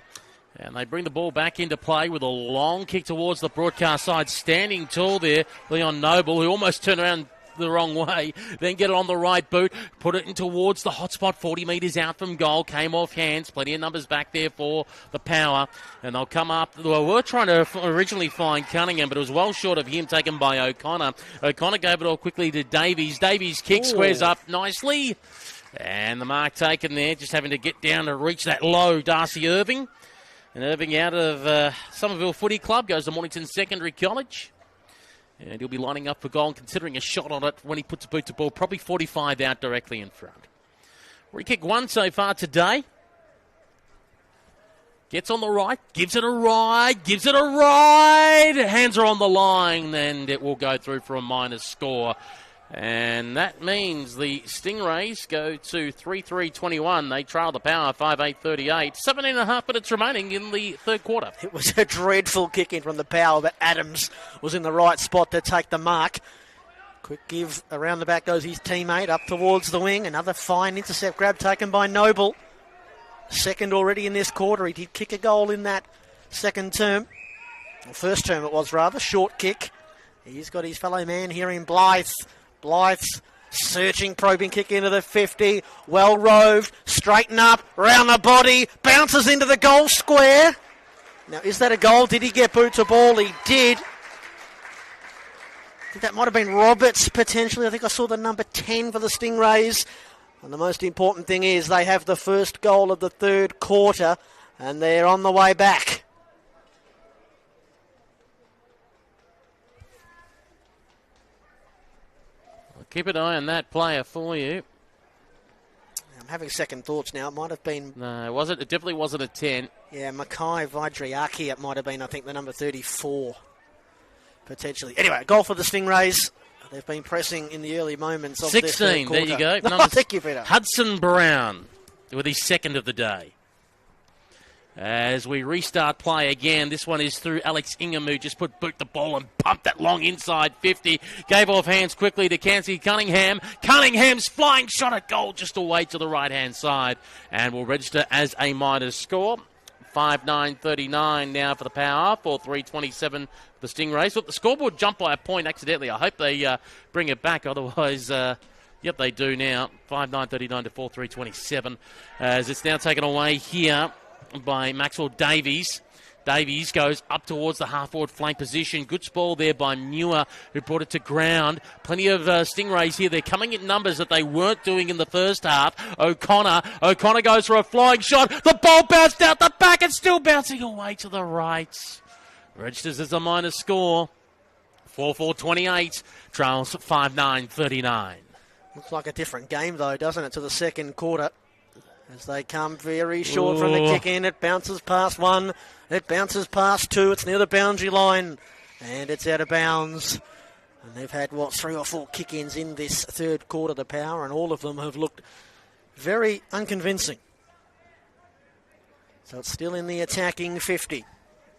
And they bring the ball back into play with a long kick towards the broadcast side. Standing tall there, Leon Noble, who almost turned around the wrong way, then get it on the right boot, put it in towards the hot spot, 40 metres out from goal, came off hands, plenty of numbers back there for the Power, and they'll come up. Well, we were trying to originally find Cunningham, but it was well short of him, taken by O'Connor. O'Connor gave it all quickly to Davies. Davies' kick squares up nicely, and the mark taken there, just having to get down to reach that low Darcy Irving. And Irving out of Somerville Footy Club, goes to Mornington Secondary College. And he'll be lining up for goal and considering a shot on it when he puts a boot to ball. Probably 45 out directly in front. Free kick one so far today. Gets on the right, gives it a ride, Hands are on the line, and it will go through for a minor score. And that means the Stingrays go to 3-3-21. They trail the Power 5-8-38. 7.5 minutes remaining in the third quarter. It was a dreadful kick in from the Power, but Adams was in the right spot to take the mark. Quick give around the back goes his teammate up towards the wing. Another fine intercept grab taken by Noble. Second already in this quarter. He did kick a goal in that second term. Well, first term it was rather. Short kick. He's got his fellow man here in Blythe. Blythe's searching, probing kick into the 50. Well roved, straighten up, round the body, bounces into the goal square. Now, is that a goal? Did he get boot to ball? He did. I think that might have been Roberts, potentially. I think I saw the number 10 for the Stingrays. And the most important thing is they have the first goal of the third quarter, and they're on the way back. Keep an eye on that player for you. I'm having second thoughts now. It might have been... No, was it? It definitely wasn't a 10. Yeah, Mackay Vidriaki, it might have been, I think, the number 34, potentially. Anyway, goal for the Stingrays. They've been pressing in the early moments of 16, their third quarter. There you go. Oh, thank you, Peter. Hudson Brown with his second of the day. As we restart play again, this one is through Alex Ingham, who just put boot the ball and pumped that long inside 50. Gave off hands quickly to Cansey Cunningham. Cunningham's flying shot at goal just away to the right-hand side and will register as a minor score. 5-9-39 now for the Power, 4-3-27 the Stingrays. Look, the scoreboard jumped by a point accidentally. I hope they bring it back, otherwise... Yep, they do now. 5-9-39 to 4-3-27 as it's now taken away here by Maxwell Davies. Davies goes up towards the half-forward flank position. Good ball there by Muir, who brought it to ground. Plenty of Stingrays here. They're coming in numbers that they weren't doing in the first half. O'Connor goes for a flying shot. The ball bounced out the back. It's still bouncing away to the right. Registers as a minus score. 4-4-28. Trails 5-9-39. Looks like a different game, though, doesn't it, to the second quarter? As they come very short from the kick in. It bounces past one. It bounces past two. It's near the boundary line. And it's out of bounds. And they've had, 3 or 4 kick-ins in this third quarter, the Power, and all of them have looked very unconvincing. So it's still in the attacking 50.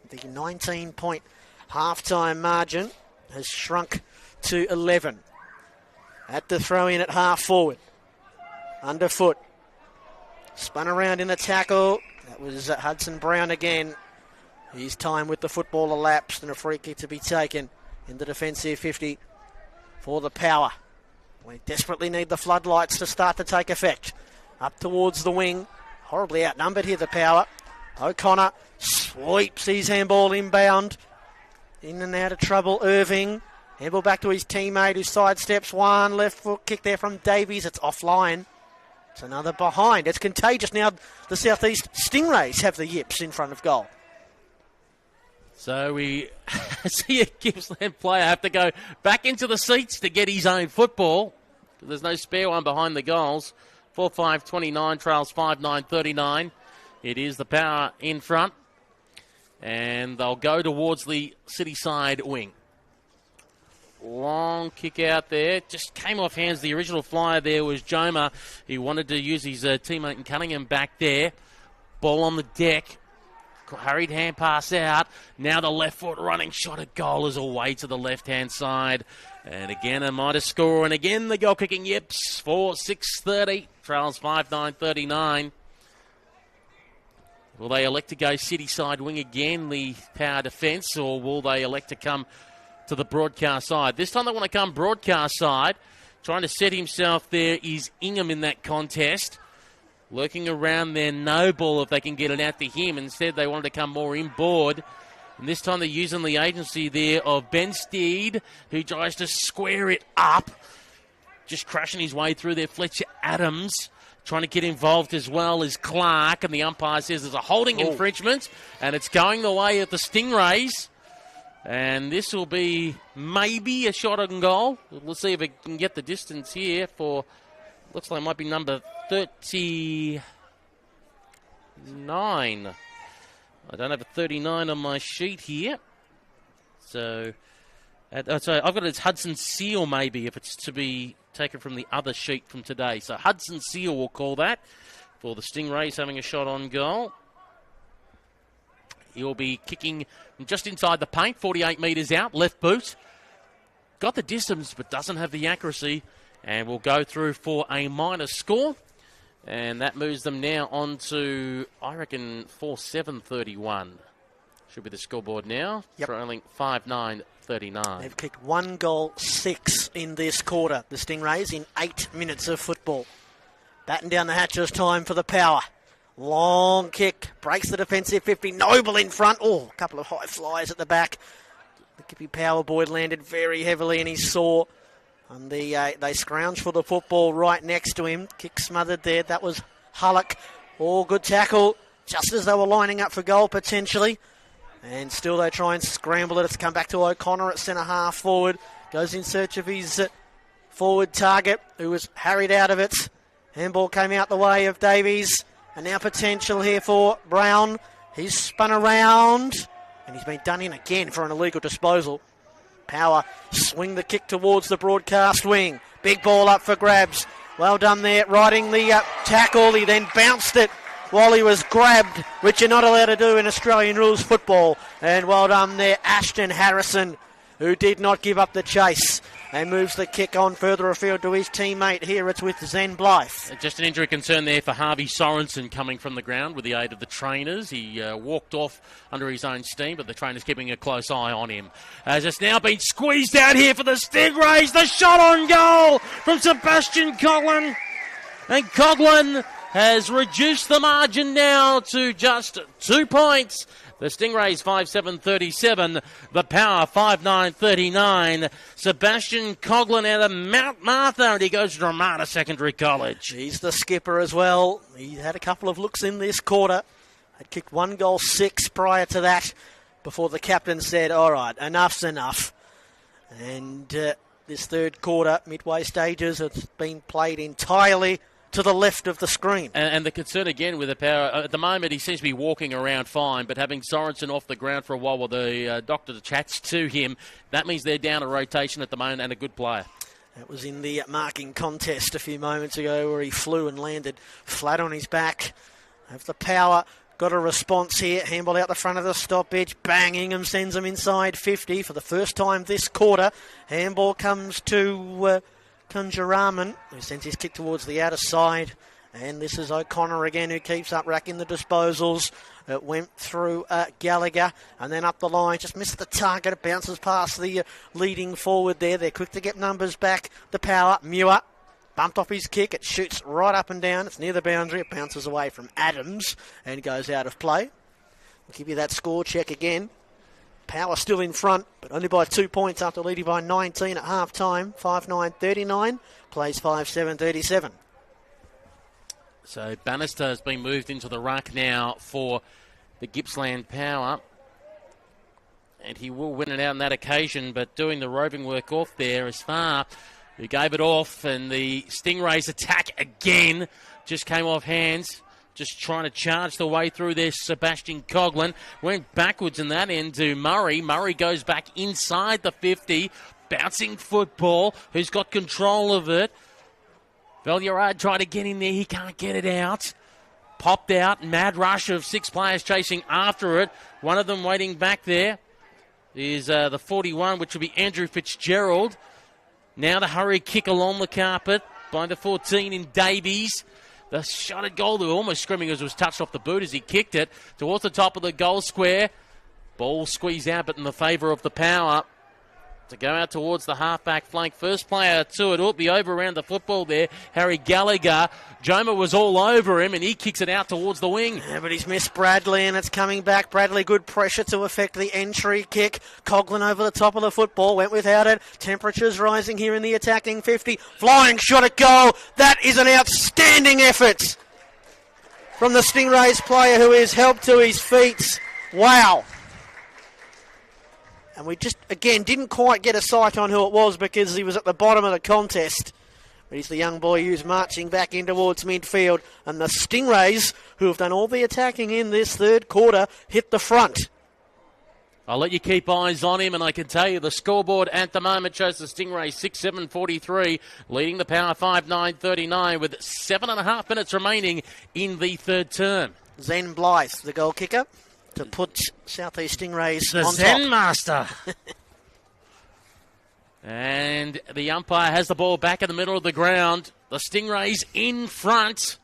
The 19-point half-time margin has shrunk to 11. At the throw-in at half-forward. Underfoot. Spun around in the tackle. That was Hudson Brown again. His time with the football elapsed and a free kick to be taken in the defensive 50 for the Power. We desperately need the floodlights to start to take effect. Up towards the wing. Horribly outnumbered here, the Power. O'Connor sweeps his handball inbound. In and out of trouble, Irving. Handball back to his teammate who sidesteps one. Left foot kick there from Davies. It's offline. It's another behind. It's contagious now. The Southeast Stingrays have the yips in front of goal. So we see a Gippsland player have to go back into the seats to get his own football. There's no spare one behind the goals. 4-5-29, Trails 5-9-39. It is the Power in front. And they'll go towards the city side wing. Long kick out there. Just came off hands. The original flyer there was Joma. He wanted to use his teammate in Cunningham back there. Ball on the deck. Hurried hand pass out. Now the left foot running shot at goal is away to the left-hand side. And again a minus score. And again the goal kicking yips. 4-6-30. Trails 5-9-39. Will they elect to go city side wing again, the Power defence, or will they elect to come to the broadcast side? This time they want to come broadcast side. Trying to set himself there is Ingham in that contest. Lurking around there, no ball if they can get it out to him. Instead, they wanted to come more inboard. And this time they're using the agency there of Ben Steed, who tries to square it up. Just crashing his way through there. Fletcher Adams trying to get involved as well as Clark. And the umpire says there's a holding infringement. And it's going the way of the Stingrays. And this will be maybe a shot on goal. We'll see if it can get the distance here for, looks like it might be number 39. I don't have a 39 on my sheet here. So I've got it's Hudson Seal maybe, if it's to be taken from the other sheet from today. So Hudson Seal will call that for the Stingrays having a shot on goal. He'll be kicking just inside the paint, 48 metres out, left boot. Got the distance, but doesn't have the accuracy. And will go through for a minus score. And that moves them now on to, I reckon, 4-7-31. Should be the scoreboard now. Yep. Trailing 5-9-39. They've kicked 1 goal, 6 in this quarter. The Stingrays in 8 minutes of football. Batten down the hatches, time for the Power. Long kick, breaks the defensive 50. Noble in front. Oh, a couple of high flyers at the back. The Gippy Power boy landed very heavily and he saw. And they scrounge for the football right next to him. Kick smothered there. That was Hullock. Oh, good tackle. Just as they were lining up for goal potentially. And still they try and scramble it. It's come back to O'Connor at centre half forward. Goes in search of his forward target, who was harried out of it. Handball came out the way of Davies. And now potential here for Brown. He's spun around. And he's been done in again for an illegal disposal. Power swing the kick towards the broadcast wing. Big ball up for grabs. Well done there, riding the tackle. He then bounced it while he was grabbed, which you're not allowed to do in Australian rules football. And well done there, Ashton Harrison, who did not give up the chase. And moves the kick on further afield to his teammate here. It's with Zen Blythe. Just an injury concern there for Harvey Sorensen coming from the ground with the aid of the trainers. He walked off under his own steam, but the trainers keeping a close eye on him. As it's now been squeezed out here for the Stingrays. The shot on goal from Sebastian Coughlin. And Coughlin has reduced the margin now to just 2 points. The Stingrays 5.7.37. The Power 5.9.39. Sebastian Coughlin out of Mount Martha, and he goes to Dramata Secondary College. He's the skipper as well. He had a couple of looks in this quarter. Had kicked 1 goal 6 prior to that before the captain said, all right, enough's enough. And this third quarter, midway stages, it's been played entirely to the left of the screen. And the concern again with the Power, at the moment he seems to be walking around fine, but having Sorensen off the ground for a while the doctor chats to him, that means they're down a rotation at the moment and a good player. That was in the marking contest a few moments ago where he flew and landed flat on his back. Have the Power got a response here. Handball out the front of the stoppage. Bang, Ingham sends him inside 50 for the first time this quarter. Handball comes to Kunjaraman, who sends his kick towards the outer side. And this is O'Connor again, who keeps up racking the disposals. It went through Gallagher and then up the line. Just missed the target. It bounces past the leading forward there. They're quick to get numbers back. The Power, Muir. Bumped off his kick. It shoots right up and down. It's near the boundary. It bounces away from Adams and goes out of play. We'll give you that score check again. Power still in front, but only by 2 points after leading by 19 at half-time. 5-9-39. Plays 5-7-37. So Bannister has been moved into the ruck now for the Gippsland Power. And he will win it out on that occasion, but doing the roving work off there is Far, who gave it off, and the Stingrays attack again. Just came off hands. Just trying to charge the way through there. Sebastian Coughlin went backwards in that end to Murray. Murray goes back inside the 50. Bouncing football. Who's got control of it? Valurard tried to get in there. He can't get it out. Popped out. Mad rush of 6 players chasing after it. One of them waiting back there is the 41, which will be Andrew Fitzgerald. Now the hurry kick along the carpet by the 14 in Davies. The shot at goal, they were almost screaming as it was touched off the boot as he kicked it towards the top of the goal square. Ball squeezed out, but in the favour of the Power. To go out towards the half-back flank. First player to it. It'll be over around the football there. Harry Gallagher. Joma was all over him, and he kicks it out towards the wing. Yeah, but he's missed Bradley, and it's coming back. Bradley, good pressure to affect the entry kick. Coughlin over the top of the football. Went without it. Temperatures rising here in the attacking 50. Flying shot at goal. That is an outstanding effort from the Stingrays player who is helped to his feet. Wow. And we just, again, didn't quite get a sight on who it was because he was at the bottom of the contest. But he's the young boy who's marching back in towards midfield. And the Stingrays, who have done all the attacking in this third quarter, hit the front. I'll let you keep eyes on him, and I can tell you the scoreboard at the moment shows the Stingrays 6-7-43, leading the Power 5-9-39 with 7.5 minutes remaining in the third term. Zen Blythe, the goal kicker, to put South East Stingrays the on Zen top. Master. And the umpire has the ball back in the middle of the ground. The Stingrays in front.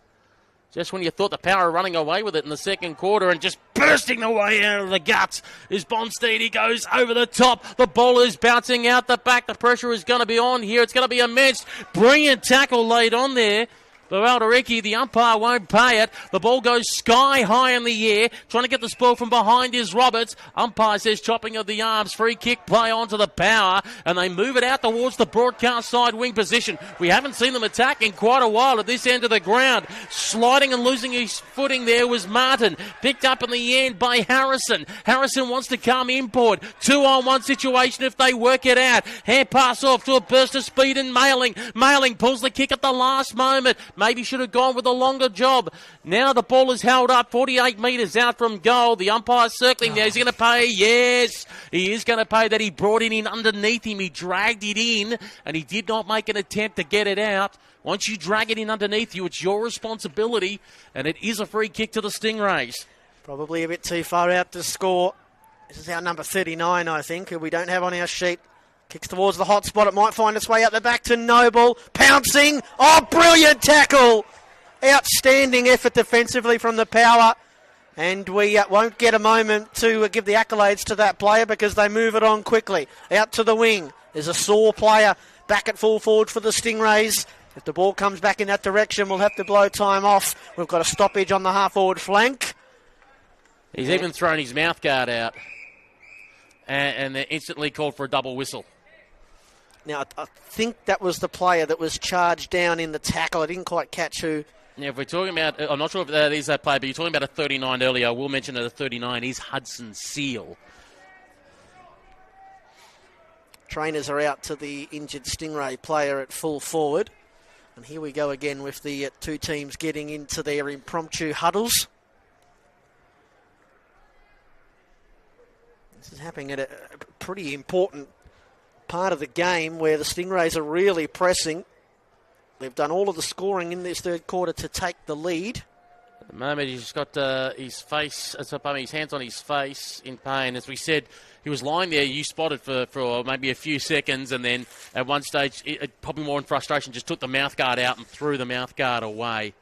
Just when you thought the Power were running away with it in the second quarter, and just bursting the way out of the guts is Bonstein. He goes over the top. The ball is bouncing out the back. The pressure is going to be on here. It's going to be immense. Brilliant tackle laid on there. But Aldericki, the umpire won't pay it. The ball goes sky high in the air. Trying to get the spoil from behind is Roberts. Umpire says chopping of the arms. Free kick play onto the Power. And they move it out towards the broadcast side wing position. We haven't seen them attack in quite a while at this end of the ground. Sliding and losing his footing there was Martin. Picked up in the end by Harrison. Harrison wants to come inboard. 2-on-1 situation if they work it out. Hand pass off to a burst of speed and Mailing. Mailing pulls the kick at the last moment. Maybe should have gone with a longer job. Now the ball is held up 48 metres out from goal. The umpire's circling there. Is he going to pay? Yes, he is going to pay that. He brought it in underneath him. He dragged it in, and he did not make an attempt to get it out. Once you drag it in underneath you, it's your responsibility, and it is a free kick to the Stingrays. Probably a bit too far out to score. This is our number 39, I think, who we don't have on our sheet. Kicks towards the hot spot. It might find its way up the back to Noble. Pouncing. Oh, brilliant tackle. Outstanding effort defensively from the Power. And we won't get a moment to give the accolades to that player because they move it on quickly. Out to the wing. There's a sore player back at full forward for the Stingrays. If the ball comes back in that direction, we'll have to blow time off. We've got a stoppage on the half-forward flank. He's even thrown his mouth guard out. And they're instantly called for a double whistle. Now, I think that was the player that was charged down in the tackle. I didn't quite catch who. Now, if we're talking about, I'm not sure if that is that player, but you're talking about a 39 earlier. I will mention that a 39 is Hudson Seal. Trainers are out to the injured Stingray player at full forward. And here we go again with the two teams getting into their impromptu huddles. This is happening at a pretty important part of the game where the Stingrays are really pressing. They've done all of the scoring in this third quarter to take the lead. At the moment, he's got his hands on his face in pain. As we said, he was lying there, you spotted for maybe a few seconds, and then at one stage, probably more in frustration, just took the mouthguard out and threw the mouthguard away.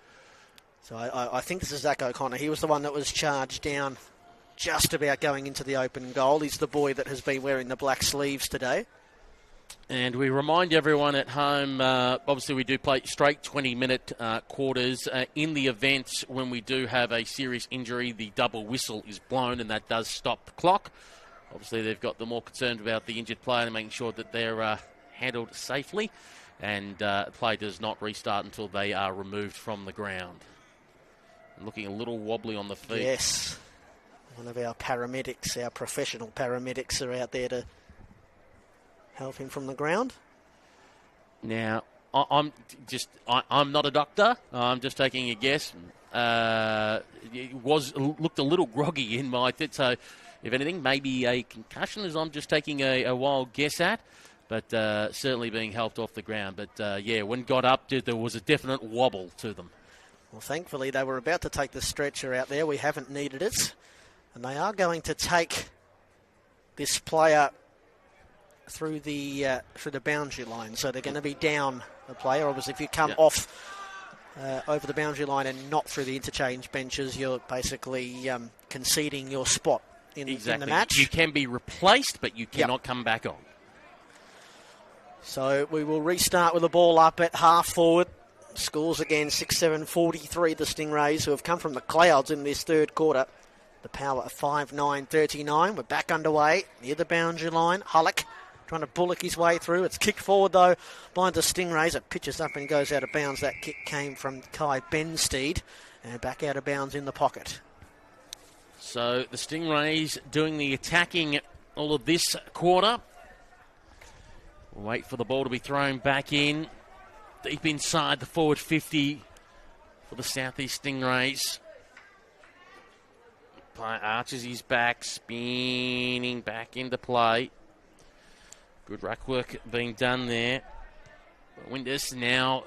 So I think this is Zach O'Connor. He was the one that was charged down just about going into the open goal. He's the boy that has been wearing the black sleeves today. And we remind everyone at home, obviously we do play straight 20-minute quarters. In the event when we do have a serious injury, the double whistle is blown and that does stop the clock. Obviously they've got the more concerned about the injured player and making sure that they're handled safely. And play does not restart until they are removed from the ground. Looking a little wobbly on the feet. Yes. One of our paramedics, our professional paramedics are out there to help him from the ground. Now, I'm not a doctor. I'm just taking a guess. It looked a little groggy in my fit, so if anything, maybe a concussion, as I'm just taking a wild guess at. But certainly being helped off the ground. But when got up, there was a definite wobble to them. Well, thankfully they were about to take the stretcher out there. We haven't needed it, and they are going to take this player through the boundary line. So they're going to be down the player. Obviously, if you come off over the boundary line and not through the interchange benches, you're basically conceding your spot in the match. You can be replaced, but you cannot come back on. So we will restart with the ball up at half forward. Scores again 6-7-43, the Stingrays, who have come from the clouds in this third quarter. The power of 5-9-39. We're back underway near the boundary line. Hullock trying to bullock his way through. It's kicked forward, though, by the Stingrays. It pitches up and goes out of bounds. That kick came from Kai Bensteed. And back out of bounds in the pocket. So the Stingrays doing the attacking all of this quarter. We'll wait for the ball to be thrown back in. Deep inside the forward 50 for the Southeast Stingrays. Arches his back, spinning back into play. Good ruck work being done there. Windus now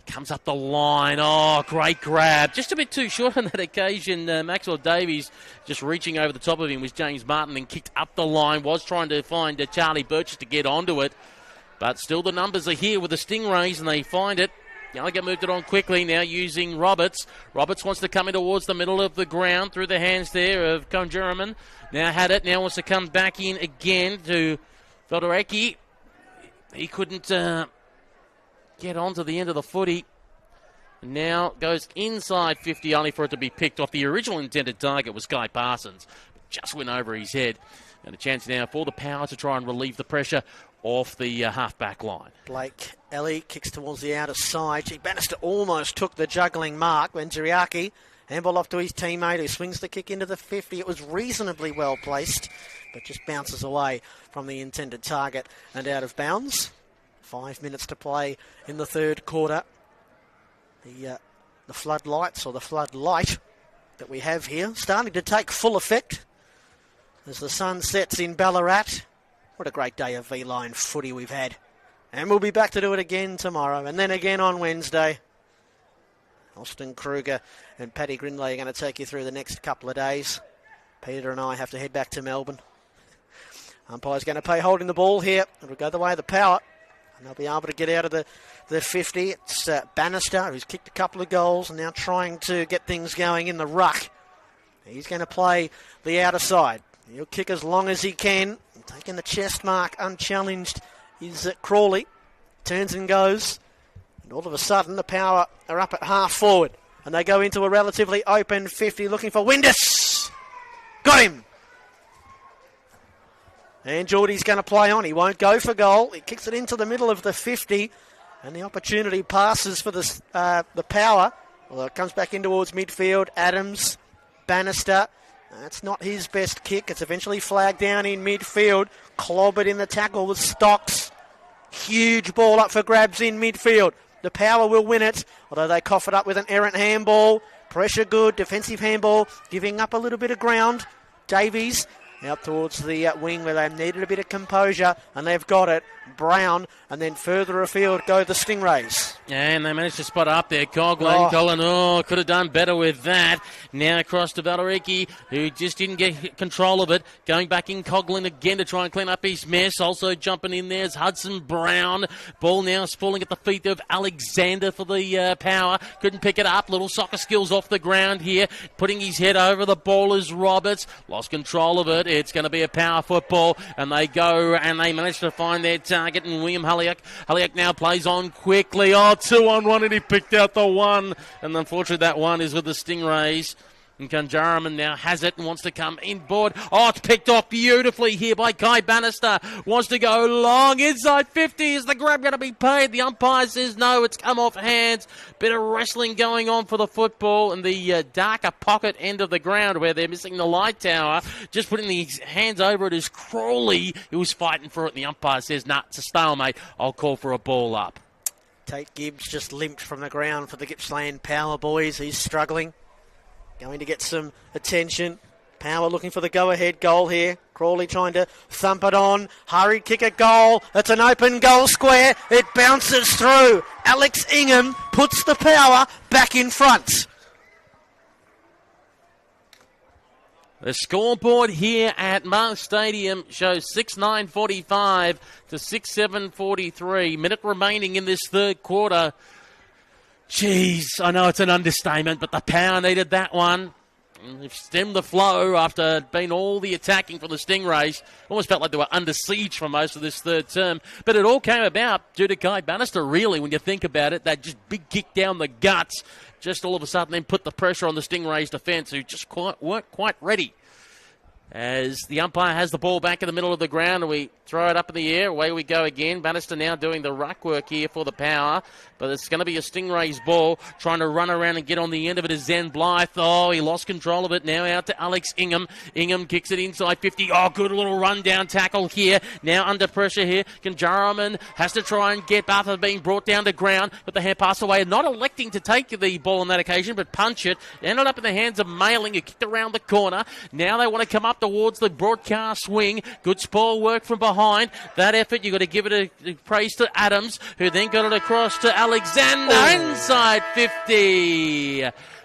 comes up the line. Oh, great grab. Just a bit too short on that occasion. Maxwell Davies just reaching over the top of him was James Martin and kicked up the line. Was trying to find Charlie Burgess to get onto it. But still the numbers are here with the Stingrays and they find it. Gallagher moved it on quickly now using Roberts. Roberts wants to come in towards the middle of the ground through the hands there of Conjuraman. Now had it. Now wants to come back in again to Fedorecki. He couldn't get onto the end of the footy. Now goes inside 50 only for it to be picked off. The original intended target was Guy Parsons. Just went over his head. And a chance now for the Power to try and relieve the pressure off the half-back line. Blake Ellie kicks towards the outer side. Bannister almost took the juggling mark when Jiriaki handball off to his teammate who swings the kick into the 50. It was reasonably well placed, but just bounces away from the intended target and out of bounds. 5 minutes to play in the third quarter. The floodlights, or the floodlight that we have here, starting to take full effect as the sun sets in Ballarat. What a great day of V-Line footy we've had. And we'll be back to do it again tomorrow and then again on Wednesday. Austin Kruger and Paddy Grindlay are going to take you through the next couple of days. Peter and I have to head back to Melbourne. Umpire's going to pay holding the ball here. It'll go the way of the Power. And they'll be able to get out of the 50. It's Bannister, who's kicked a couple of goals and now trying to get things going in the ruck. He's going to play the outer side. He'll kick as long as he can. Taking the chest mark unchallenged is Crawley. Turns and goes. And all of a sudden, the Power are up at half forward. And they go into a relatively open 50 looking for Windus. Got him! And Geordie's going to play on. He won't go for goal. He kicks it into the middle of the 50. And the opportunity passes for the Power. Well, it comes back in towards midfield. Adams, Bannister. That's not his best kick. It's eventually flagged down in midfield. Clobbered in the tackle with Stocks. Huge ball up for grabs in midfield. The Power will win it, although they cough it up with an errant handball. Pressure good, defensive handball, giving up a little bit of ground. Davies out towards the wing where they needed a bit of composure, and they've got it. Brown, and then further afield go the Stingrays. And they managed to spot up there. Coughlin, Colin, could have done better with that. Now across to Valeriki, who just didn't get control of it. Going back in Coughlin again to try and clean up his mess. Also jumping in there is Hudson Brown. Ball now falling at the feet of Alexander for the Power. Couldn't pick it up. Little soccer skills off the ground here. Putting his head over the ball is Roberts. Lost control of it. It's going to be a Power football. And they go and they manage to find their target in William Halliak. Halliak now plays on quickly. 2-on-1, and he picked out the one. And unfortunately, that one is with the Stingrays. And Kunjaraman now has it and wants to come inboard. It's picked off beautifully here by Kai Bannister. Wants to go long. Inside 50. Is the grab going to be paid? The umpire says no. It's come off hands. Bit of wrestling going on for the football in the darker pocket end of the ground where they're missing the light tower. Just putting his hands over it is Crawley, who was fighting for it. And the umpire says, nah, it's a stalemate. I'll call for a ball up. Tate Gibbs just limped from the ground for the Gippsland Power boys. He's struggling. Going to get some attention. Power looking for the go-ahead goal here. Crawley trying to thump it on. Hurried kick at goal. It's an open goal square. It bounces through. Alex Ingham puts the Power back in front. The scoreboard here at Mars Stadium shows 6:9:45 to 6:7:43. Minute remaining in this third quarter. Jeez, I know it's an understatement, but the Power needed that one. They've stemmed the flow after being all the attacking from the Stingrays. Almost felt like they were under siege for most of this third term. But it all came about due to Kai Bannister, really, when you think about it. That just big kick down the guts. Just all of a sudden then put the pressure on the Stingrays' defence, who just weren't quite ready. As the umpire has the ball back in the middle of the ground, and we throw it up in the air. Away we go again. Bannister now doing the ruck work here for the Power. But it's going to be a Stingrays ball. Trying to run around and get on the end of it is Zen Blythe. He lost control of it. Now out to Alex Ingham. Ingham kicks it inside 50. Good little run-down tackle here. Now under pressure here. Kunjaraman has to try and get Bartha being brought down to ground. But the hand passed away. Not electing to take the ball on that occasion, but punch it. Ended up in the hands of Mailing, who kicked around the corner. Now they want to come up towards the broadcast wing. Good spall work from behind. That effort, you've got to give it a praise to Adams, who then got it across to Alexander inside 50.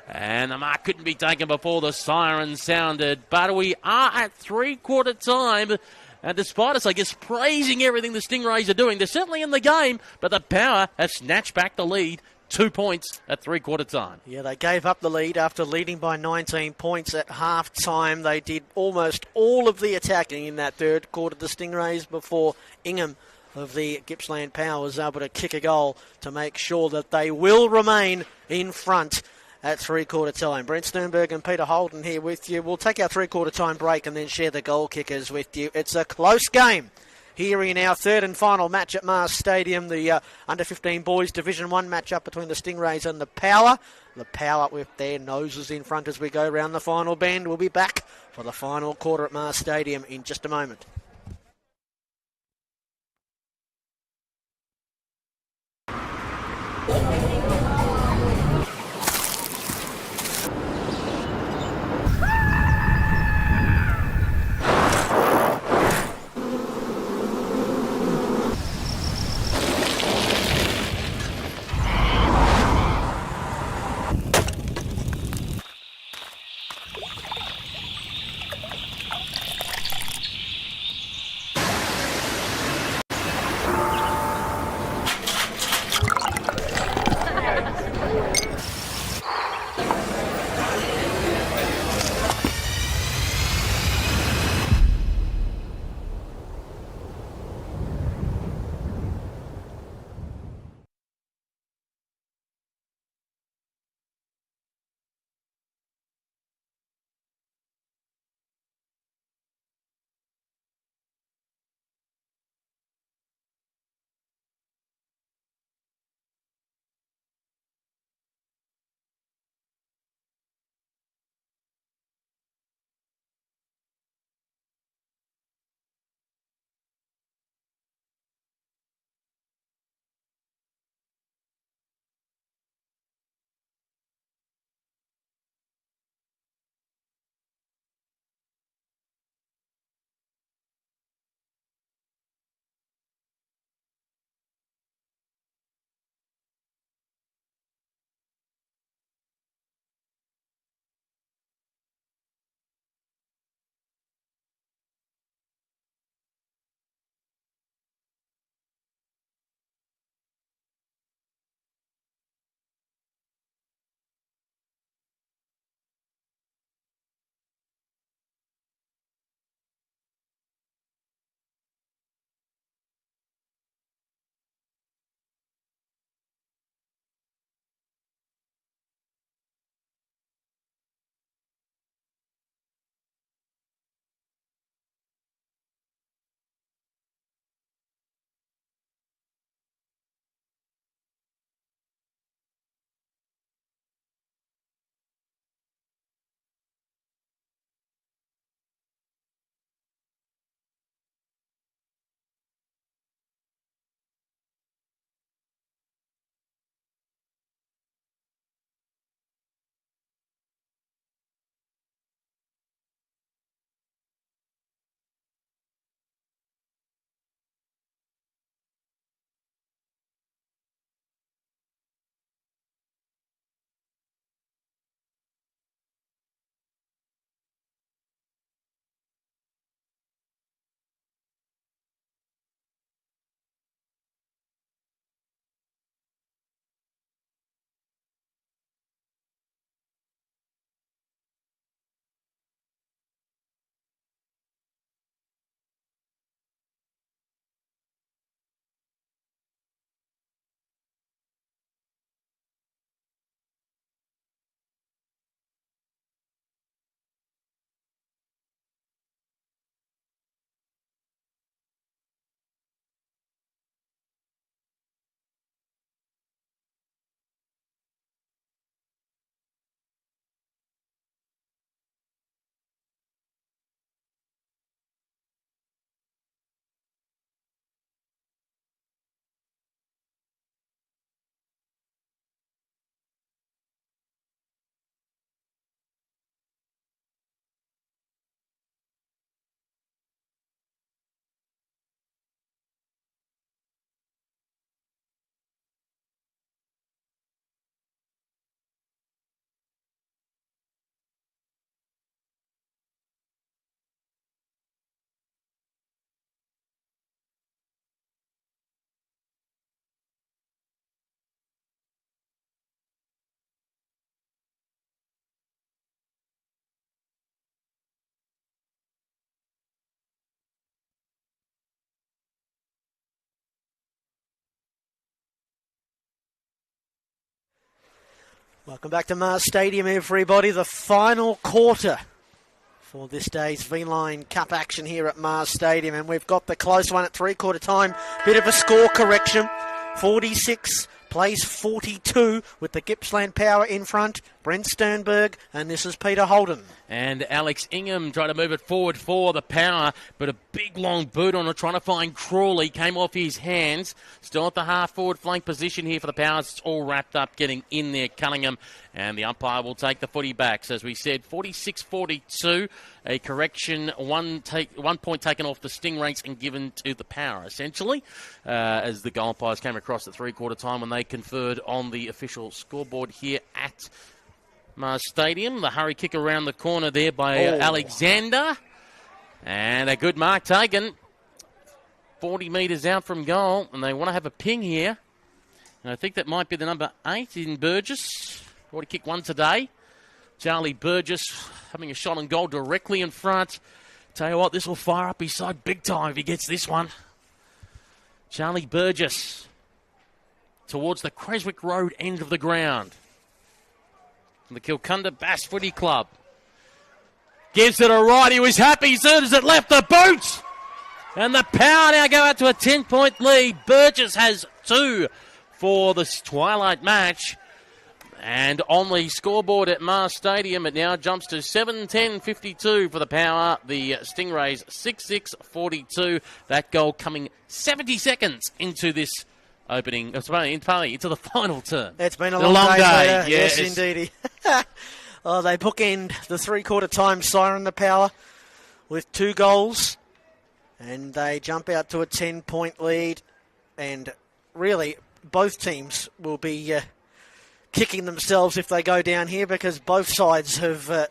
And the mark couldn't be taken before the siren sounded. But we are at three-quarter time. And despite us, I guess, praising everything the Stingrays are doing, they're certainly in the game, but the Power have snatched back the lead. 2 points at three-quarter time. Yeah, they gave up the lead after leading by 19 points at half-time. They did almost all of the attacking in that third quarter, the Stingrays, before Ingham of the Gippsland Power was able to kick a goal to make sure that they will remain in front at three-quarter time. Brent Sternberg and Peter Holden here with you. We'll take our three-quarter time break and then share the goal kickers with you. It's a close game here in our third and final match at Mars Stadium, the Under-15 Boys Division 1 match-up between the Stingrays and the Power. The Power with their noses in front as we go round the final bend. We'll be back for the final quarter at Mars Stadium in just a moment. Welcome back to Mars Stadium, everybody. The final quarter for this day's V-Line Cup action here at Mars Stadium. And we've got the close one at three-quarter time. Bit of a score correction. 46 plays 42 with the Gippsland Power in front. Brent Sternberg, and this is Peter Holden. And Alex Ingham tried to move it forward for the Power, but a big long boot on it, trying to find Crawley, came off his hands. Still at the half-forward flank position here for the Power. It's all wrapped up, getting in there, Cunningham. And the umpire will take the footy back. So as we said, 46-42, a correction, one point taken off the Stingrays and given to the Power, essentially, as the goal umpires came across at three-quarter time when they conferred on the official scoreboard here at Mars Stadium. The hurry kick around the corner there by Alexander. And a good mark taken. 40 metres out from goal. And they want to have a ping here. And I think that might be the number 8 in Burgess. Already kicked one today. Charlie Burgess having a shot on goal directly in front. Tell you what, this will fire up his side big time if he gets this one. Charlie Burgess towards the Creswick Road end of the ground. The Kilcunda Bass Footy Club. Gives it a right. He was happy as soon as it left the boot. And the Power now go out to a 10-point lead. Burgess has 2 for this twilight match. And on the scoreboard at Mars Stadium, it now jumps to 7-10-52 for the Power. The Stingrays 6-6-42. That goal coming 70 seconds into this opening, into the final term. It's been a long day. Yes, indeedy. They bookend the three-quarter time siren, the Power, with 2 goals. And they jump out to a 10-point lead. And really, both teams will be kicking themselves if they go down here, because both sides have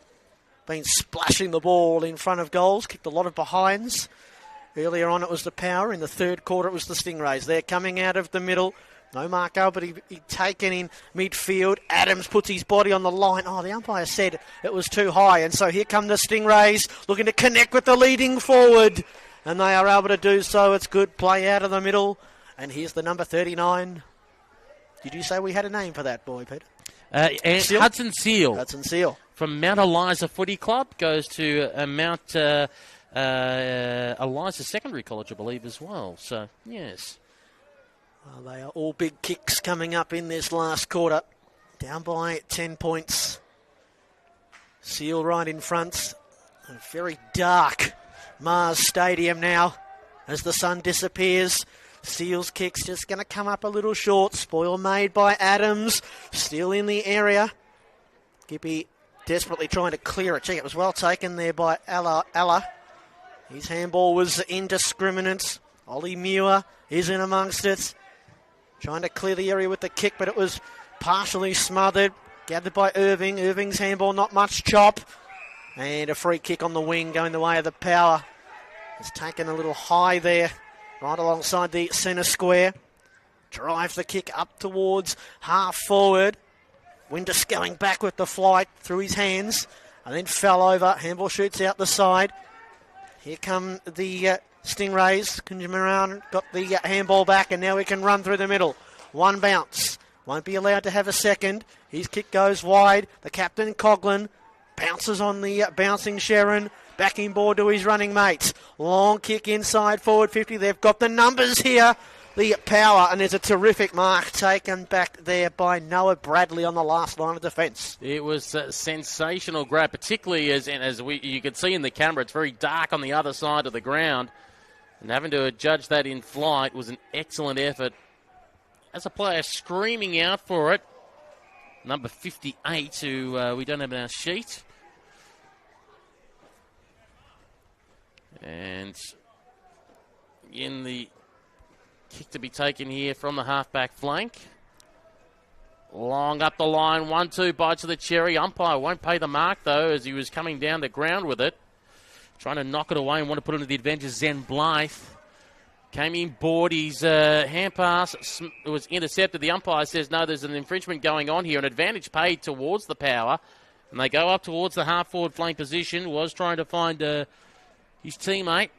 been splashing the ball in front of goals, kicked a lot of behinds. Earlier on it was the Power. In the third quarter it was the Stingrays. They're coming out of the middle. No Marco, but he taken in midfield. Adams puts his body on the line. Oh, the umpire said it was too high. And so here come the Stingrays looking to connect with the leading forward. And they are able to do so. It's good play out of the middle. And here's the number 39. Did you say we had a name for that boy, Peter? Seal? Hudson Seal. Hudson Seal. From Mount Eliza Footy Club. Goes to Mount Eliza Secondary College, I believe, as well. So, yes. Well, they are all big kicks coming up in this last quarter. Down by 10 points. Seal right in front. A very dark Mars Stadium now as the sun disappears. Seal's kick's just going to come up a little short. Spoil made by Adams. Still in the area. Gippy desperately trying to clear it. Gee, it was well taken there by Alla. His handball was indiscriminate. Ollie Muir is in amongst it. Trying to clear the area with the kick, but it was partially smothered. Gathered by Irving. Irving's handball, not much chop. And a free kick on the wing going the way of the Power. It's taken a little high there, right alongside the centre square. Drives the kick up towards half forward. Windus going back with the flight through his hands. And then fell over. Handball shoots out the side. Here come the Stingrays. Kunjamaran got the handball back, and now we can run through the middle. One bounce. Won't be allowed to have a second. His kick goes wide. The captain, Coughlin, bounces on the bouncing Sharon. Backing board to his running mates. Long kick inside forward 50. They've got the numbers here. The Power, and there's a terrific mark taken back there by Noah Bradley on the last line of defence. It was a sensational grab, particularly as you could see in the camera, it's very dark on the other side of the ground. And having to judge that in flight was an excellent effort. As a player screaming out for it, number 58, who we don't have in our sheet. And in the kick to be taken here from the halfback flank. Long up the line, 1-2 bites of the cherry. Umpire won't pay the mark, though, as he was coming down the ground with it. Trying to knock it away and want to put it into the advantage. Zen Blythe came in board. His hand pass was intercepted. The umpire says, no, there's an infringement going on here. An advantage paid towards the Power. And they go up towards the half-forward flank position. Was trying to find his teammate.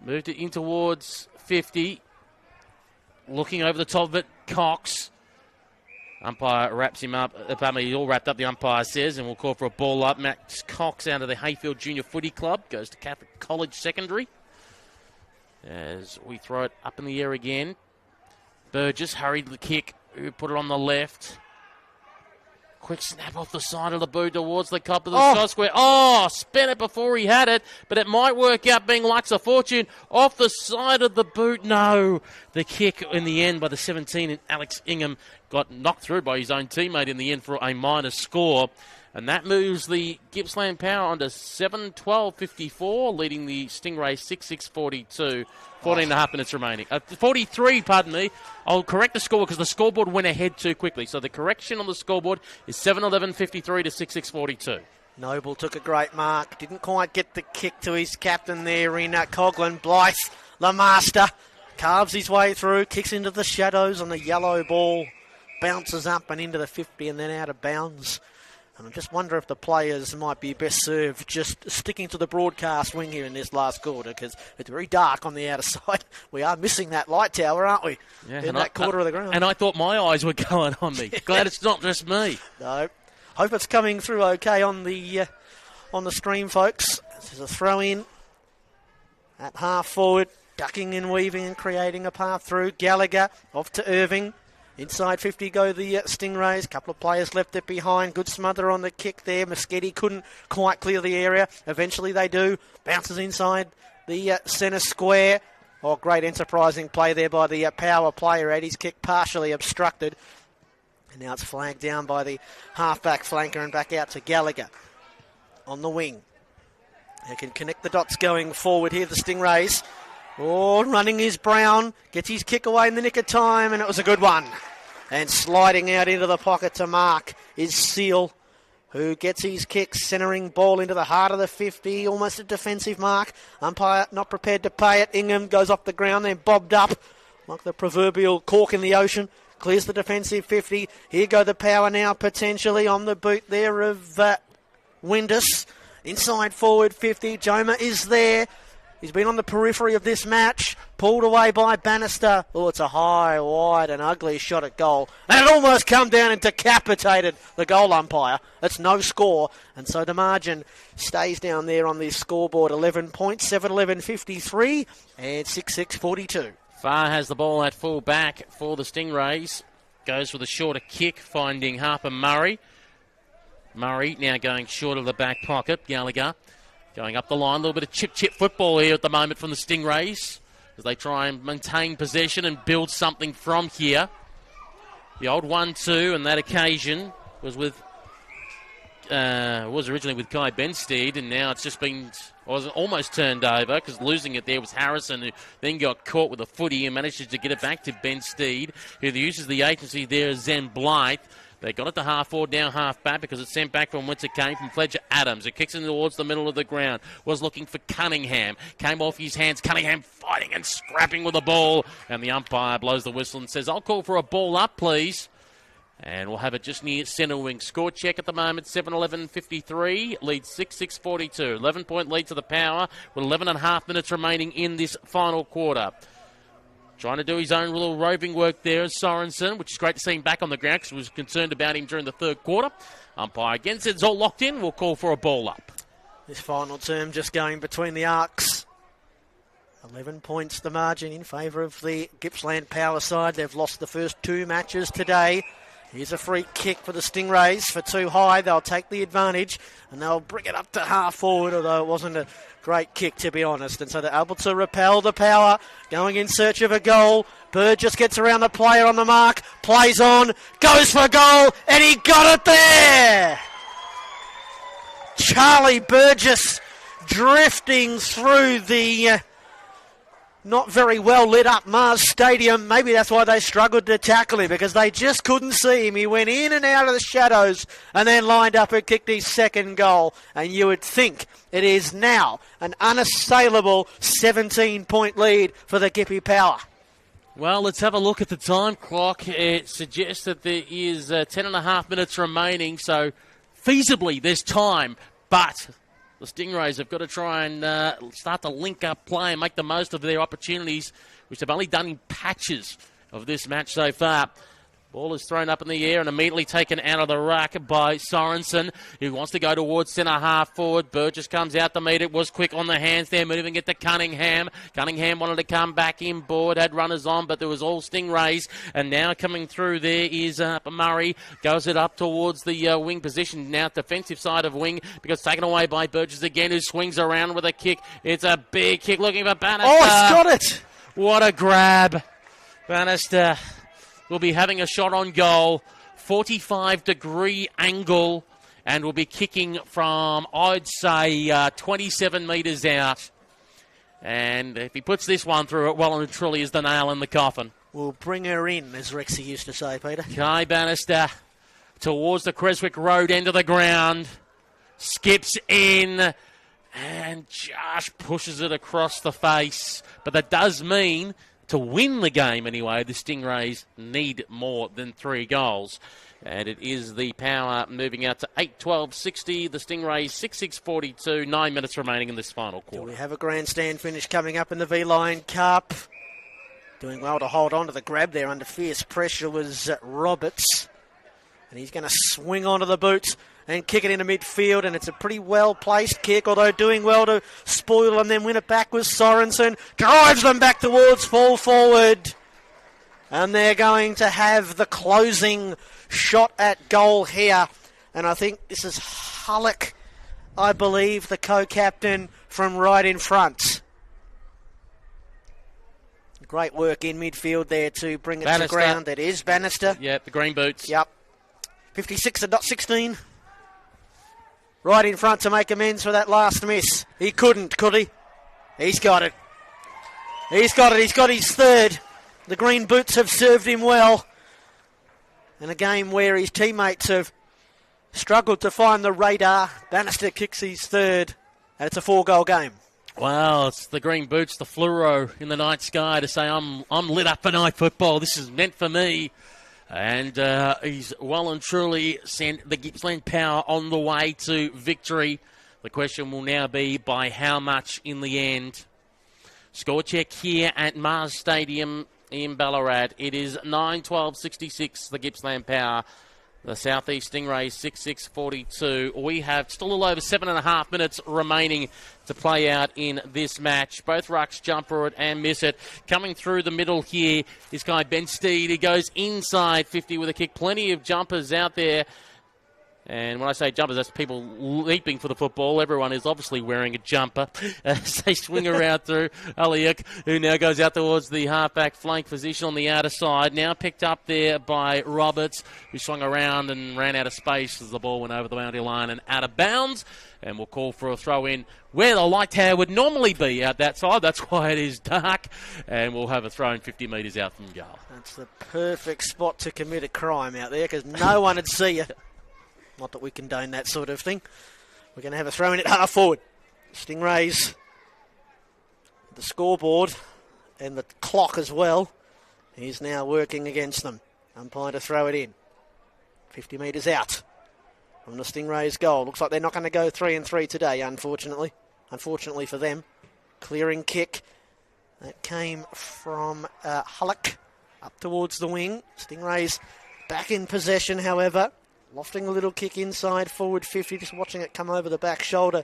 Moved it in towards 50. Looking over the top of it, Cox. Umpire wraps him up. He's all wrapped up, the umpire says, and we'll call for a ball up. Max Cox out of the Hayfield Junior Footy Club goes to Catholic College Secondary. As we throw it up in the air again. Burgess hurried the kick. Who put it on the left? Quick snap off the side of the boot towards the cup of the shot square. Oh, spin it before he had it, but it might work out being Lux of Fortune. Off the side of the boot, no. The kick in the end by the 17, and Alex Ingham got knocked through by his own teammate in the end for a minor score. And that moves the Gippsland Power onto 7-12-54, leading the Stingrays 6-6-42. 14 and a half minutes remaining. 43, pardon me. I'll correct the score because the scoreboard went ahead too quickly. So the correction on the scoreboard is 7-11-53 to 6-6-42. Noble took a great mark. Didn't quite get the kick to his captain there in Coghlan. Blythe, the master, carves his way through, kicks into the shadows on the yellow ball, bounces up and into the 50 and then out of bounds. And I just wonder if the players might be best served just sticking to the broadcast wing here in this last quarter, because it's very dark on the outer side. We are missing that light tower, aren't we? Yeah, in that quarter of the ground. And I thought my eyes were going on me. Glad it's not just me. No. Hope it's coming through okay on the stream, folks. This is a throw in at half forward, ducking and weaving and creating a path through. Gallagher off to Irving. Inside 50 go the Stingrays. Couple of players left it behind. Good smother on the kick there. Moschetti couldn't quite clear the area. Eventually they do. Bounces inside the centre square. Oh, great enterprising play there by the power player. Had his kick partially obstructed. And now it's flagged down by the half-back flanker and back out to Gallagher on the wing. They can connect the dots going forward here, the Stingrays. Oh, running is Brown. Gets his kick away in the nick of time, and it was a good one. And sliding out into the pocket to mark is Seal, who gets his kick, centering ball into the heart of the 50. Almost a defensive mark. Umpire not prepared to pay it. Ingham goes off the ground, then bobbed up like the proverbial cork in the ocean. Clears the defensive 50. Here go the Power now, potentially on the boot there of Windus. Inside forward 50. Joma is there. He's been on the periphery of this match. Pulled away by Bannister. Oh, it's a high, wide and ugly shot at goal. And it almost come down and decapitated the goal umpire. It's no score. And so the margin stays down there on the scoreboard. 11 points, 7-11-53 and 6-6-42. Farr has the ball at full back for the Stingrays. Goes with a shorter kick, finding Harper Murray. Murray now going short of the back pocket. Gallagher going up the line. A little bit of chip football here at the moment from the Stingrays as they try and maintain possession and build something from here. The old 1-2 on that occasion was originally with Kai Benstead, and now it's just been almost turned over because losing it there was Harrison, who then got caught with a footy and managed to get it back to Benstead, who uses the agency there as Zen Blythe. They got it to half forward, now half back, because it's sent back from whence it came, from Fletcher Adams. It kicks in towards the middle of the ground. Was looking for Cunningham. Came off his hands. Cunningham fighting and scrapping with the ball. And the umpire blows the whistle and says, I'll call for a ball up, please. And we'll have it just near centre wing. Score check at the moment, 7-11-53. Lead 6-6-42. 11-point lead to the Power with 11 and a half minutes remaining in this final quarter. Trying to do his own little roving work there is Sorensen, which is great to see him back on the ground because we was concerned about him during the third quarter. Umpire again says it's all locked in. We'll call for a ball up. This final term just going between the arcs. 11 points the margin in favour of the Gippsland Power side. They've lost the first two matches today. Here's a free kick for the Stingrays for too high. They'll take the advantage and they'll bring it up to half forward, although it wasn't a great kick, to be honest. And so they're able to repel the Power, going in search of a goal. Burgess gets around the player on the mark, plays on, goes for a goal, and he got it there! Charlie Burgess drifting through the not very well lit up Mars Stadium. Maybe that's why they struggled to tackle him, because they just couldn't see him. He went in and out of the shadows and then lined up and kicked his second goal. And you would think it is now an unassailable 17-point lead for the Gippy Power. Well, let's have a look at the time clock. It suggests that there is 10 and a half minutes remaining, so feasibly there's time, but the Stingrays have got to try and start to link up play and make the most of their opportunities, which they've only done in patches of this match so far. Ball is thrown up in the air and immediately taken out of the ruck by Sorensen, who wants to go towards centre half forward. Burgess comes out to meet it, was quick on the hands there, moving it to Cunningham. Cunningham wanted to come back in board, had runners on, but there was all Stingrays. And now coming through there is Murray, goes it up towards the wing position, now defensive side of wing, because taken away by Burgess again, who swings around with a kick. It's a big kick looking for Bannister. Oh, he's got it! What a grab. Bannister will be having a shot on goal, 45-degree angle, and will be kicking from, I'd say, 27 metres out. And if he puts this one through, it well and truly is the nail in the coffin. We'll bring her in, as Rexy used to say, Peter. Kai Bannister towards the Creswick Road end of the ground, skips in, and just pushes it across the face. But that does mean, to win the game anyway, the Stingrays need more than 3 goals. And it is the Power moving out to 8-12-60. The Stingrays 6-6-42. 9 minutes remaining in this final quarter. Do we have a grandstand finish coming up in the V-Line Cup? Doing well to hold on to the grab there under fierce pressure was Roberts. And he's going to swing onto the boots and kick it into midfield, and it's a pretty well-placed kick, although doing well to spoil and then win it back was Sorensen. Drives them back towards full forward. And they're going to have the closing shot at goal here. And I think this is Hullock, I believe, the co-captain from right in front. Great work in midfield there to bring it Bannister. to ground. That is Bannister. Yeah, the green boots. Yep. 56 and not 16. Right in front to make amends for that last miss. He couldn't, could he? He's got it. He's got it. He's got his third. The green boots have served him well. In a game where his teammates have struggled to find the radar, Bannister kicks his third, and it's a 4-goal game. Wow, it's the green boots, the fluoro in the night sky to say, I'm lit up for night football. This is meant for me. And he's well and truly sent the Gippsland Power on the way to victory. The question will now be by how much in the end. Score check here at Mars Stadium in Ballarat. It is 9-12-66, the Gippsland Power. The South East Stingrays 6-6-42. We have just a little over 7.5 minutes remaining to play out in this match. Both rucks jump for it and miss it. Coming through the middle here, this guy Ben Steed. He goes inside 50 with a kick. Plenty of jumpers out there. And when I say jumpers, that's people leaping for the football. Everyone is obviously wearing a jumper as they swing around through Aliuk, who now goes out towards the halfback flank position on the outer side. Now picked up there by Roberts, who swung around and ran out of space as the ball went over the boundary line and out of bounds. And we'll call for a throw in where the light tower would normally be out that side. That's why it is dark. And we'll have a throw in 50 metres out from goal. That's the perfect spot to commit a crime out there because no one would see you. Not that we condone that sort of thing. We're going to have a throw in at half forward. Stingrays, the scoreboard and the clock as well. He's now working against them. Umpire to throw it in. 50 metres out from the Stingrays' goal. Looks like they're not going to go 3-3 today, unfortunately. Unfortunately for them. Clearing kick. That came from Hullock up towards the wing. Stingrays back in possession, however. Lofting a little kick inside, forward 50, just watching it come over the back shoulder.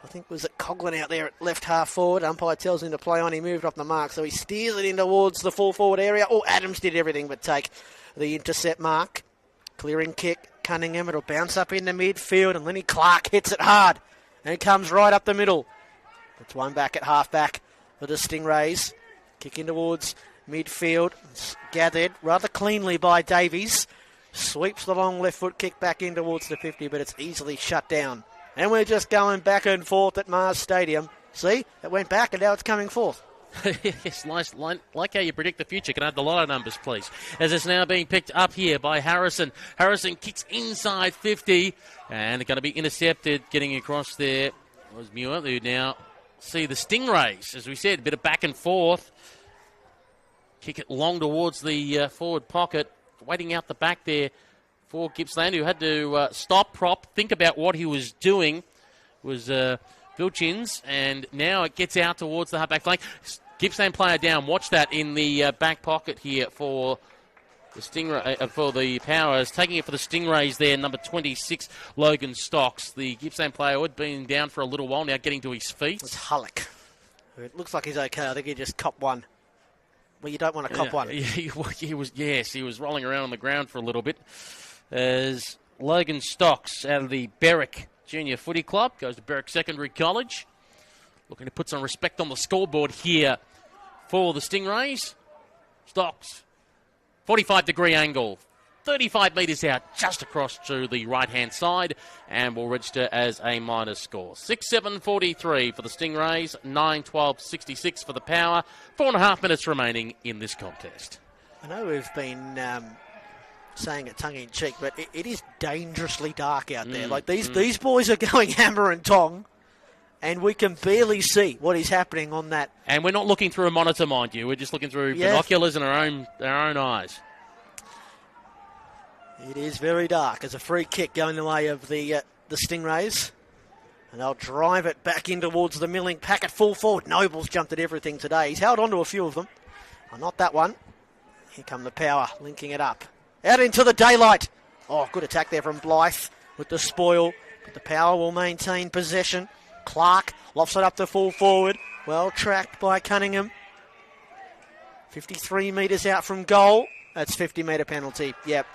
I think was it Coughlin out there at left half forward. Umpire tells him to play on. He moved off the mark, so he steers it in towards the full forward area. Oh, Adams did everything but take the intercept mark. Clearing kick, Cunningham. It'll bounce up into midfield, and Lenny Clark hits it hard. And it comes right up the middle. It's one back at half back for the Stingrays. Kicking towards midfield. It's gathered rather cleanly by Davies. Sweeps the long left foot kick back in towards the 50, but it's easily shut down. And we're just going back and forth at Mars Stadium. See, it went back and now it's coming forth. Yes, like how you predict the future. Can I have the lotto numbers, please? As it's now being picked up here by Harrison. Harrison kicks inside 50 and they're going to be intercepted. Getting across there was Muir, who now see the Stingrays. As we said, a bit of back and forth. Kick it long towards the forward pocket. Waiting out the back there for Gippsland, who had to stop, prop, think about what he was doing, was Vilchins, and now it gets out towards the halfback flank. Gippsland player down. Watch that in the back pocket here for The Stingray for the Powers, taking it for the Stingrays there, number 26, Logan Stocks. The Gippsland player who had been down for a little while, now getting to his feet. It's Hullock. It looks like he's okay. I think he just copped one. Well, you don't want to cop one. He was rolling around on the ground for a little bit. As Logan Stocks out of the Berwick Junior Footy Club goes to Berwick Secondary College. Looking to put some respect on the scoreboard here for the Stingrays. Stocks. 45-degree angle, 35 metres out, just across to the right-hand side, and will register as a minor score. 6-7-43 for the Stingrays, 9-12-66 for the Power. 4.5 minutes remaining in this contest. I know we've been saying it tongue-in-cheek, but it is dangerously dark out there. Like, these boys are going hammer and tong, and we can barely see what is happening on that. And we're not looking through a monitor, mind you. We're just looking through binoculars and our own eyes. It is very dark. There's a free kick going the way of the Stingrays. And they'll drive it back in towards the milling packet. Full forward. Noble's jumped at everything today. He's held on to a few of them. Oh, not that one. Here come the Power, linking it up. Out into the daylight. Oh, good attack there from Blythe with the spoil. But the Power will maintain possession. Clark lofts it up to full forward. Well tracked by Cunningham. 53 metres out from goal. That's 50-metre penalty. Yep.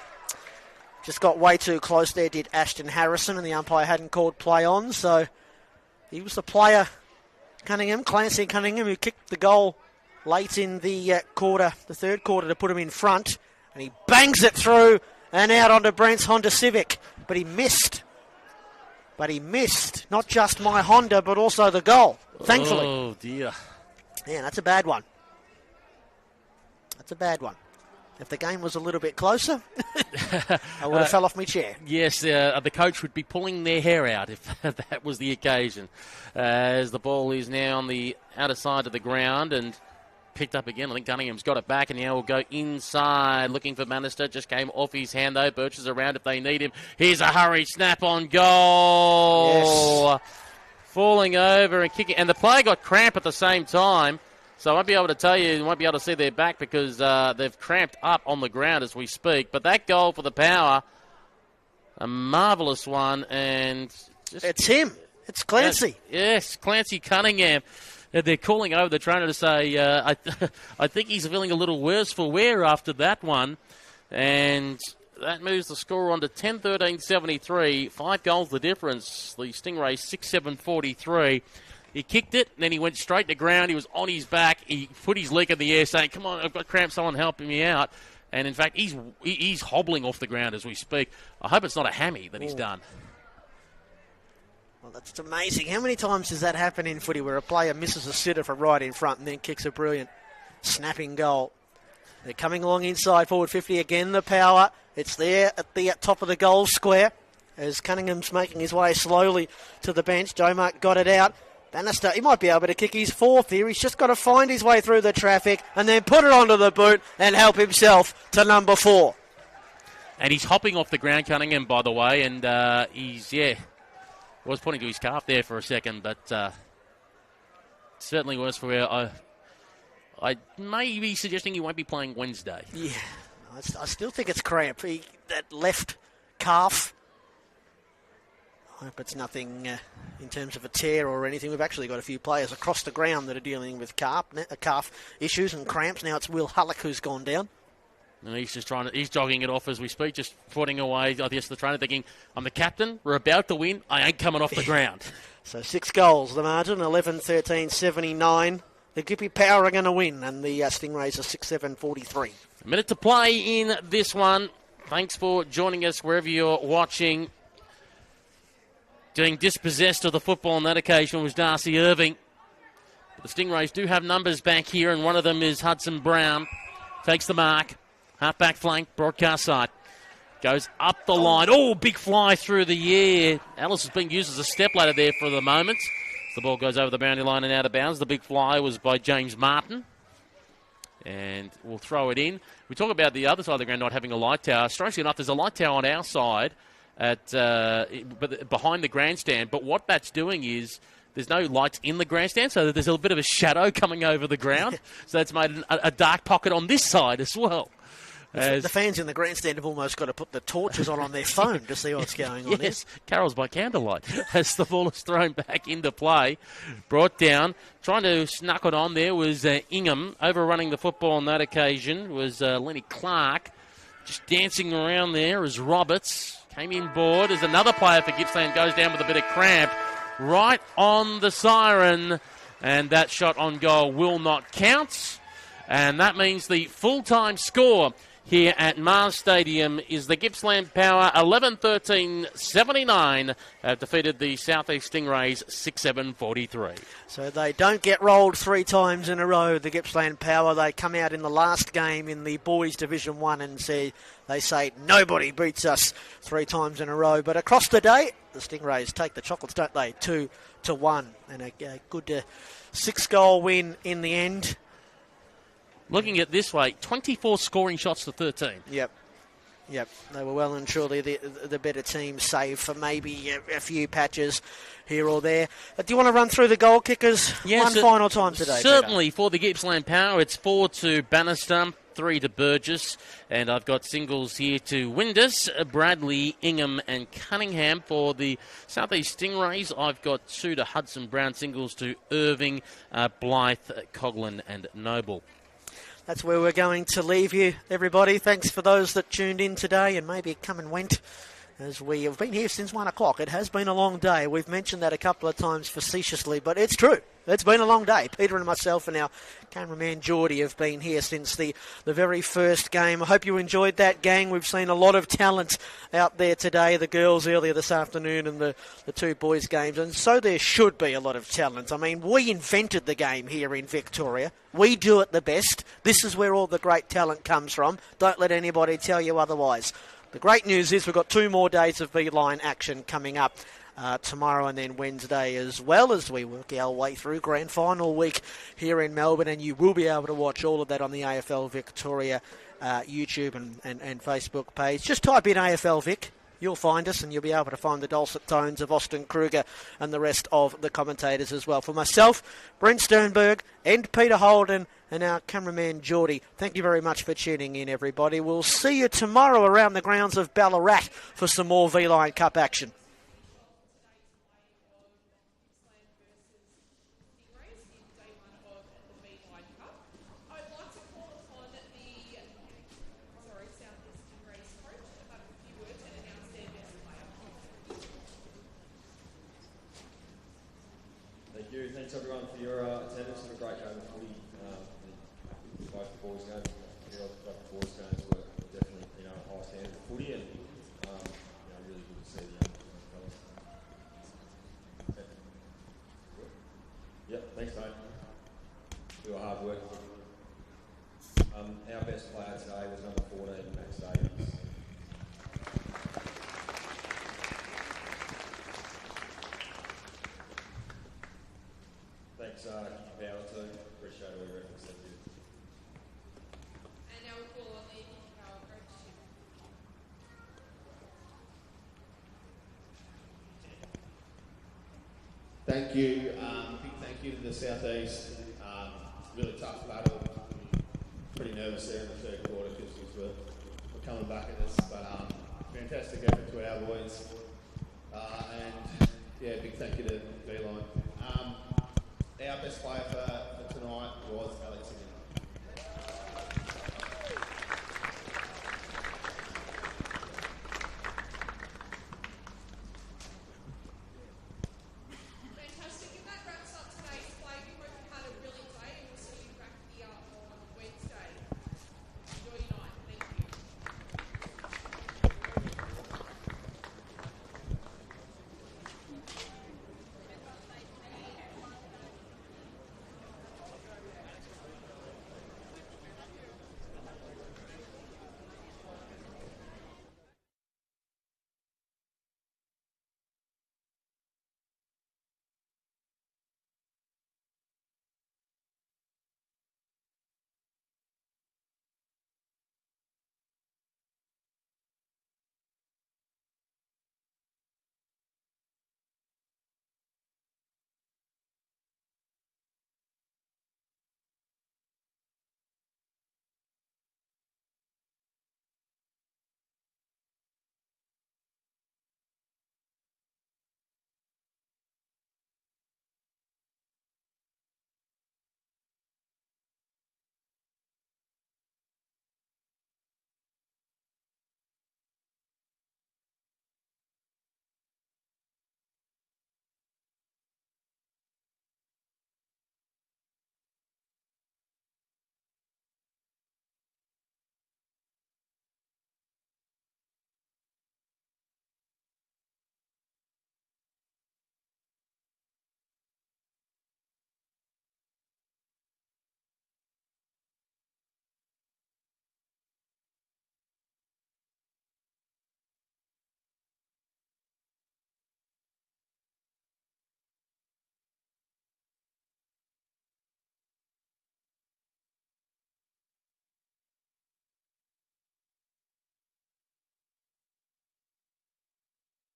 Just got way too close there, did Ashton Harrison, and the umpire hadn't called play on. So he was the player, Clancy Cunningham, who kicked the goal late in the third quarter to put him in front. And he bangs it through and out onto Brent's Honda Civic. But he missed. Not just my Honda, but also the goal, thankfully. Oh, dear. Yeah, that's a bad one. If the game was a little bit closer, I would have fell off my chair. Yes, the coach would be pulling their hair out if that was the occasion. As the ball is now on the outer side of the ground and picked up again. I think Cunningham's got it back, and now will go inside looking for Bannister. Just came off his hand, though. Birch is around if they need him. Here's a hurry snap on goal. Yes. Falling over and kicking. And the player got cramp at the same time. So I won't be able to tell you won't be able to see their back because they've cramped up on the ground as we speak. But that goal for the Power, a marvellous one. And it's him. It's Clancy. Yes, Clancy Cunningham. They're calling over the trainer to say, I think he's feeling a little worse for wear after that one. And that moves the score on to 10-13-73. 5 goals the difference. The Stingrays 6-7-43. He kicked it, and then he went straight to ground. He was on his back. He put his leg in the air saying, come on, I've got cramp, someone helping me out. And, in fact, he's hobbling off the ground as we speak. I hope it's not a hammy that he's done. Well, that's amazing. How many times does that happen in footy where a player misses a sitter for right in front and then kicks a brilliant snapping goal? They're coming along inside, forward 50 again, the Power. It's there at the top of the goal square as Cunningham's making his way slowly to the bench. Domark got it out. Bannister, he might be able to kick his fourth here. He's just got to find his way through the traffic and then put it onto the boot and help himself to number 4. And he's hopping off the ground, Cunningham, by the way, and was pointing to his calf there for a second, but certainly worse for where I may be suggesting he won't be playing Wednesday. Yeah, I still think it's cramp. That left calf. I hope it's nothing in terms of a tear or anything. We've actually got a few players across the ground that are dealing with calf issues and cramps. Now it's Will Hullock who's gone down. And he's just he's jogging it off as we speak, just footing away. I guess the trainer thinking, I'm the captain, we're about to win, I ain't coming off the ground. So 6 goals, the margin, 11-13-79. The Gippy Power are going to win, and the Stingrays are 6-7-43. A minute to play in this one. Thanks for joining us wherever you're watching. Getting dispossessed of the football on that occasion was Darcy Irving. But the Stingrays do have numbers back here, and one of them is Hudson Brown. Takes the mark. Half-back flank, broadcast side. Goes up the line. Oh, big fly through the air. Ellis is being used as a stepladder there for the moment. The ball goes over the boundary line and out of bounds. The big fly was by James Martin. And we'll throw it in. We talk about the other side of the ground not having a light tower. Strangely enough, there's a light tower on our side behind the grandstand. But what that's doing is there's no lights in the grandstand, so there's a bit of a shadow coming over the ground. So that's made a dark pocket on this side as well. The fans in the grandstand have almost got to put the torches on their phone to see what's going on. Yes, carols by candlelight as the ball is thrown back into play. Brought down, trying to snuck it on there was Ingham. Overrunning the football on that occasion was Lenny Clark. Just dancing around there as Roberts came in board as another player for Gippsland goes down with a bit of cramp. Right on the siren, and that shot on goal will not count. And that means the full-time score here at Mars Stadium is the Gippsland Power 11-13-79 have defeated the Southeast Stingrays 6-7-43. So they don't get rolled 3 times in a row, the Gippsland Power. They come out in the last game in the Boys Division 1 and they say nobody beats us 3 times in a row. But across the day, the Stingrays take the chocolates, don't they? 2-1, and a good 6-goal win in the end. Looking at it this way, 24 scoring shots to 13. Yep. They were well and truly the better team, save for maybe a few patches here or there. Do you want to run through the goal kickers one final time today, certainly, Peter? For the Gippsland Power, it's 4 to Bannister, 3 to Burgess, and I've got singles here to Windus, Bradley, Ingham and Cunningham. For the Southeast Stingrays, I've got 2 to Hudson Brown, singles to Irving, Blythe, Coghlan and Noble. That's where we're going to leave you, everybody. Thanks for those that tuned in today and maybe come and went, as we have been here since 1 o'clock. It has been a long day. We've mentioned that a couple of times facetiously, but it's true. It's been a long day. Peter and myself and our cameraman Geordie have been here since the very first game. I hope you enjoyed that, gang. We've seen a lot of talent out there today, the girls earlier this afternoon and the 2 boys games, and so there should be a lot of talent. I mean, we invented the game here in Victoria. We do it the best. This is where all the great talent comes from. Don't let anybody tell you otherwise. The great news is we've got 2 more days of V-Line action coming up. Tomorrow and then Wednesday, as well as we work our way through grand final week here in Melbourne, and you will be able to watch all of that on the AFL Victoria YouTube and Facebook page. Just type in AFL Vic, you'll find us, and you'll be able to find the dulcet tones of Austin Kruger and the rest of the commentators as well. For myself, Brent Sternberg and Peter Holden and our cameraman Geordie, thank you very much for tuning in, everybody. We'll see you tomorrow around the grounds of Ballarat for some more V-Line Cup action. Thanks everyone for your attendance. It was a great game of footy. Both the boys games, both the boys games were definitely a high standard of footy, and really good to see the young fellas. Yep, thanks mate. Do a hard work. Our best player today was number 14, Max Davies. Thanks, Power too. Appreciate all your efforts. Thank you. And now we call on the Power coach. Thank you. Big thank you to the Southeast. Really tough battle. Pretty nervous there in the third quarter because we're coming back at this. But fantastic effort to our boys. And big thank you to V-Line. Our best player for tonight was Alex Ingham.